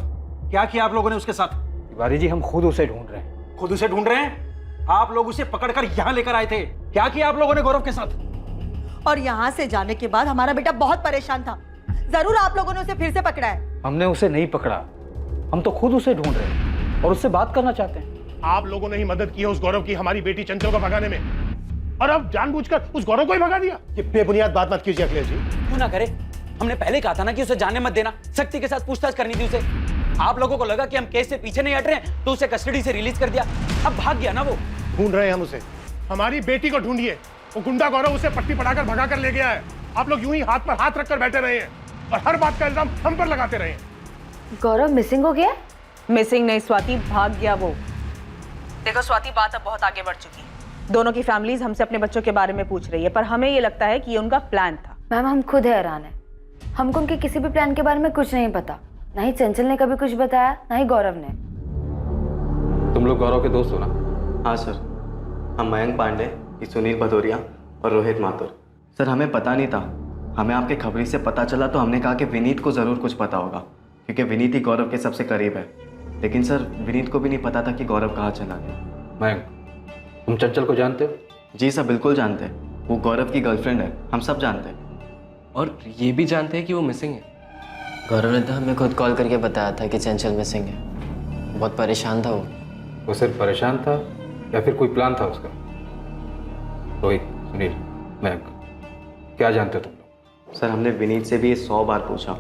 क्या किया आप लोगों ने उसके साथ? तिवारी जी, हम खुद उसे ढूंढ रहे हैं। खुद उसे ढूंढ रहे हैं? आप लोग उसे पकड़कर यहाँ लेकर आए थे। क्या किया आप लोगों ने गौरव के साथ? और यहाँ से जाने के बाद हमारा बेटा बहुत परेशान था। जरूर आप लोगों ने उसे फिर से पकड़ा है। हमने उसे नहीं पकड़ा, हम तो खुद उसे ढूंढ रहे हैं और उससे बात करना चाहते हैं। आप लोगों ने ही मदद की है उस गौरव की हमारी बेटी चंचल को भगाने में, और अब जानबूझकर उस गौरव को ही भगा दिया। ये बेबुनियाद बात मत कीजिए अखिलेश जी। क्यों ना करे? हमने पहले कहा था ना कि उसे जाने मत देना। सख्ती के साथ पूछताछ करनी थी उसे। आप लोगों को लगा कि हम केस से पीछे नहीं हट रहे हैं तो उसे कस्टडी से रिलीज कर दिया। अब भाग गया ना वो। ढूंढ रहे हैं हम उसे। हमारी बेटी को ढूंढिए। वो गुंडा गौरव उसे पट्टी पढ़ाकर भगा कर ले गया है। आप लोग यूं ही हाथ पर हाथ रखकर बैठे रहे हैं और हर बात का इल्जाम हम पर लगाते रहे हैं। गौरव मिसिंग हो गया? मिसिंग नहीं स्वाति, भाग गया वो। देखो स्वाति, बात अब बहुत आगे बढ़ चुकी है। दोनों की फैमिलीज हमसे अपने बच्चों के बारे में पूछ रही है, पर हमें ये लगता है कि ये उनका प्लान था। मैम हम खुद हैरान है। हमको उनके किसी भी प्लान के बारे में कुछ नहीं पता। ना ही चंचल ने कभी कुछ बताया, ना ही गौरव ने। तुम लोग गौरव के दोस्त हो ना? हाँ सर, हम मयंक पांडे, सुनील भदौरिया और रोहित माथुर। सर हमें पता नहीं था। हमें आपके खबरी से पता चला तो हमने कहा कि विनीत को ज़रूर कुछ पता होगा, क्योंकि विनीत ही गौरव के सबसे करीब है। लेकिन सर विनीत को भी नहीं पता था कि गौरव कहाँ चला गया। मयंक, तुम चंचल को जानते हो? जी सर बिल्कुल जानते हैं। वो गौरव की गर्लफ्रेंड है, हम सब जानते हैं। और ये भी जानते हैं कि वो मिसिंग है। गौरव ने तो हमें खुद कॉल करके बताया था कि चंचल मिसिंग है। बहुत परेशान था वो। वो सिर्फ परेशान था या फिर कोई प्लान था उसका? रोहित, सुनील, मयंक, क्या जानते हो तुम लोग? सर हमने विनीत से भी 100 बार पूछा,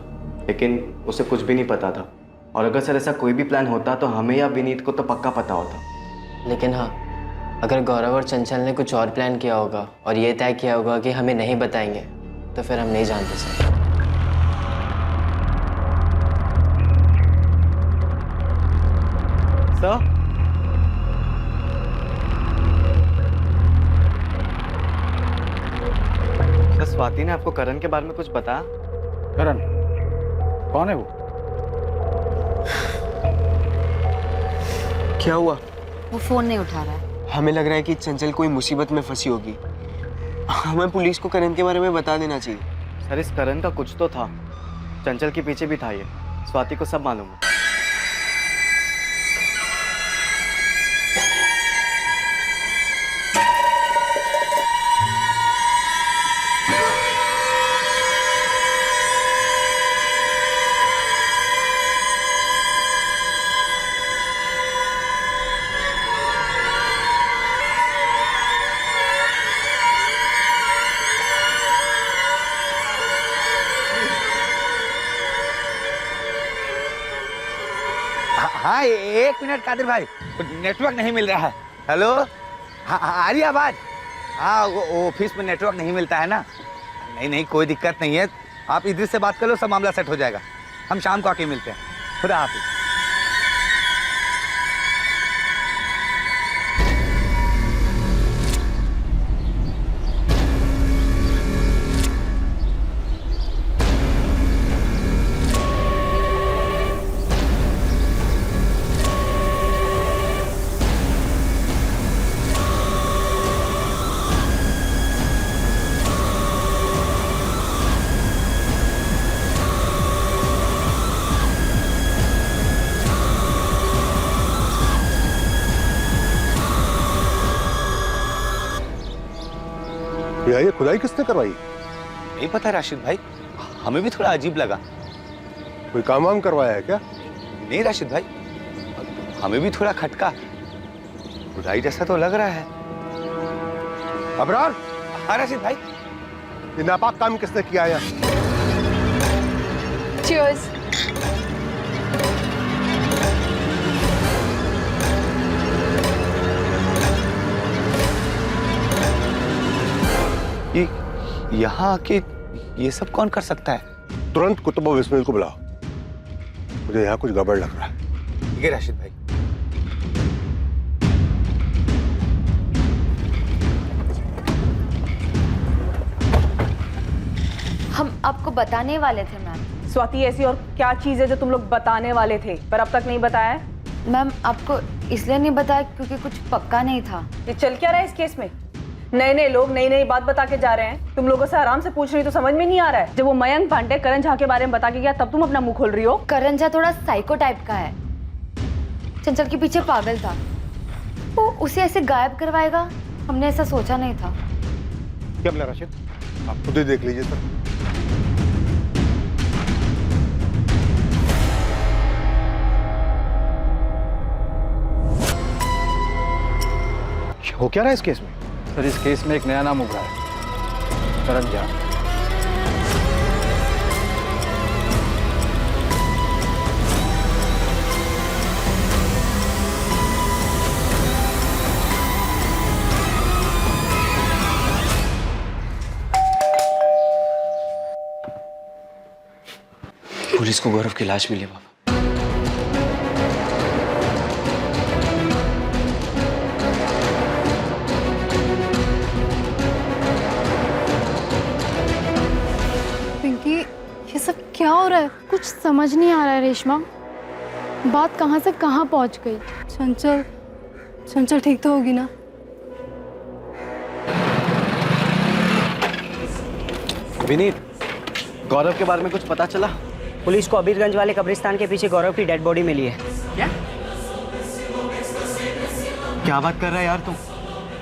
लेकिन उसे कुछ भी नहीं पता था। और अगर सर ऐसा कोई भी प्लान होता तो हमें या विनीत को तो पक्का पता होता। लेकिन हाँ, अगर गौरव और चंचल ने कुछ और प्लान किया होगा और ये तय किया होगा कि हमें नहीं बताएंगे, तो फिर हम नहीं जानते सर। सर स्वाति ने आपको करण के बारे में कुछ बताया? करण कौन है वो? क्या हुआ? वो फोन नहीं उठा रहा है। हमें लग रहा है कि चंचल कोई मुसीबत में फंसी होगी। हमें पुलिस को करण के बारे में बता देना चाहिए। सर इस करण का कुछ तो था। चंचल के पीछे भी था ये। स्वाति को सब मालूम है। हाँ एक मिनट कादिर भाई, नेटवर्क नहीं मिल रहा है। हेलो, हाँ आ रही आवाज? हाँ ऑफिस में नेटवर्क नहीं मिलता है ना। नहीं नहीं कोई दिक्कत नहीं है, आप इधर से बात कर लो, सब मामला सेट हो जाएगा। हम शाम को आके मिलते हैं। खुदा हाफिज। भैया ये खुदाई किसने करवाई? नहीं पता राशिद भाई, हमें भी थोड़ा अजीब लगा। कोई काम वाम करवाया है क्या? नहीं राशिद भाई, हमें भी थोड़ा खटका, खुदाई जैसा तो लग रहा है। अबरार। हाँ राशिद भाई। ये नापाक काम किसने किया है? Cheers. यहाँ आके ये सब कौन कर सकता है? तुरंत कुतुब और बिस्मिल को बुलाओ, मुझे यहाँ कुछ गड़बड़ लग रहा है। ठीक है राशिद भाई। हम आपको बताने वाले थे मैम। स्वाति, ऐसी और क्या चीज़ है जो तुम लोग बताने वाले थे पर अब तक नहीं बताया है? मैम आपको इसलिए नहीं बताया क्योंकि कुछ पक्का नहीं था। ये चल क्या रहा है इस केस में? नए नए लोग नई नई बात बता के जा रहे हैं, तुम लोगों से आराम से पूछ रही तो समझ में नहीं आ रहा है। जब वो मयंक पांडे करण झा के बारे में बता के गया तब तुम अपना मुंह खोल रही हो। करण झा थोड़ा साइको टाइप का है, चंचल के पीछे पागल था, वो उसे ऐसे गायब करवाएगा, हमने ऐसा सोचा नहीं था। क्या बोला राशिद? आप खुद ही देख लीजिए सर। हो क्या रहा है इस केस में? सर इस केस में एक नया नाम उभरा है, करण झा। पुलिस को गौरव की लाश मिली बाबा। पिंकी, ये सब क्या हो रहा है? कुछ समझ नहीं आ रहा है रेशमा, बात कहाँ से कहाँ पहुँच गई। चंचल, चंचल ठीक तो होगी ना? विनीत, गौरव के बारे में कुछ पता चला? पुलिस को अबीरगंज वाले कब्रिस्तान के पीछे गौरव की डेड बॉडी मिली है। क्या बात कर रहा है यार तुम?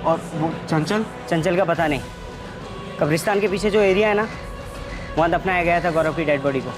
और वो चंचल? चंचल का पता नहीं। कब्रिस्तान के पीछे जो एरिया है ना, वहाँ दफनाया गया था गौरव की डेड बॉडी को।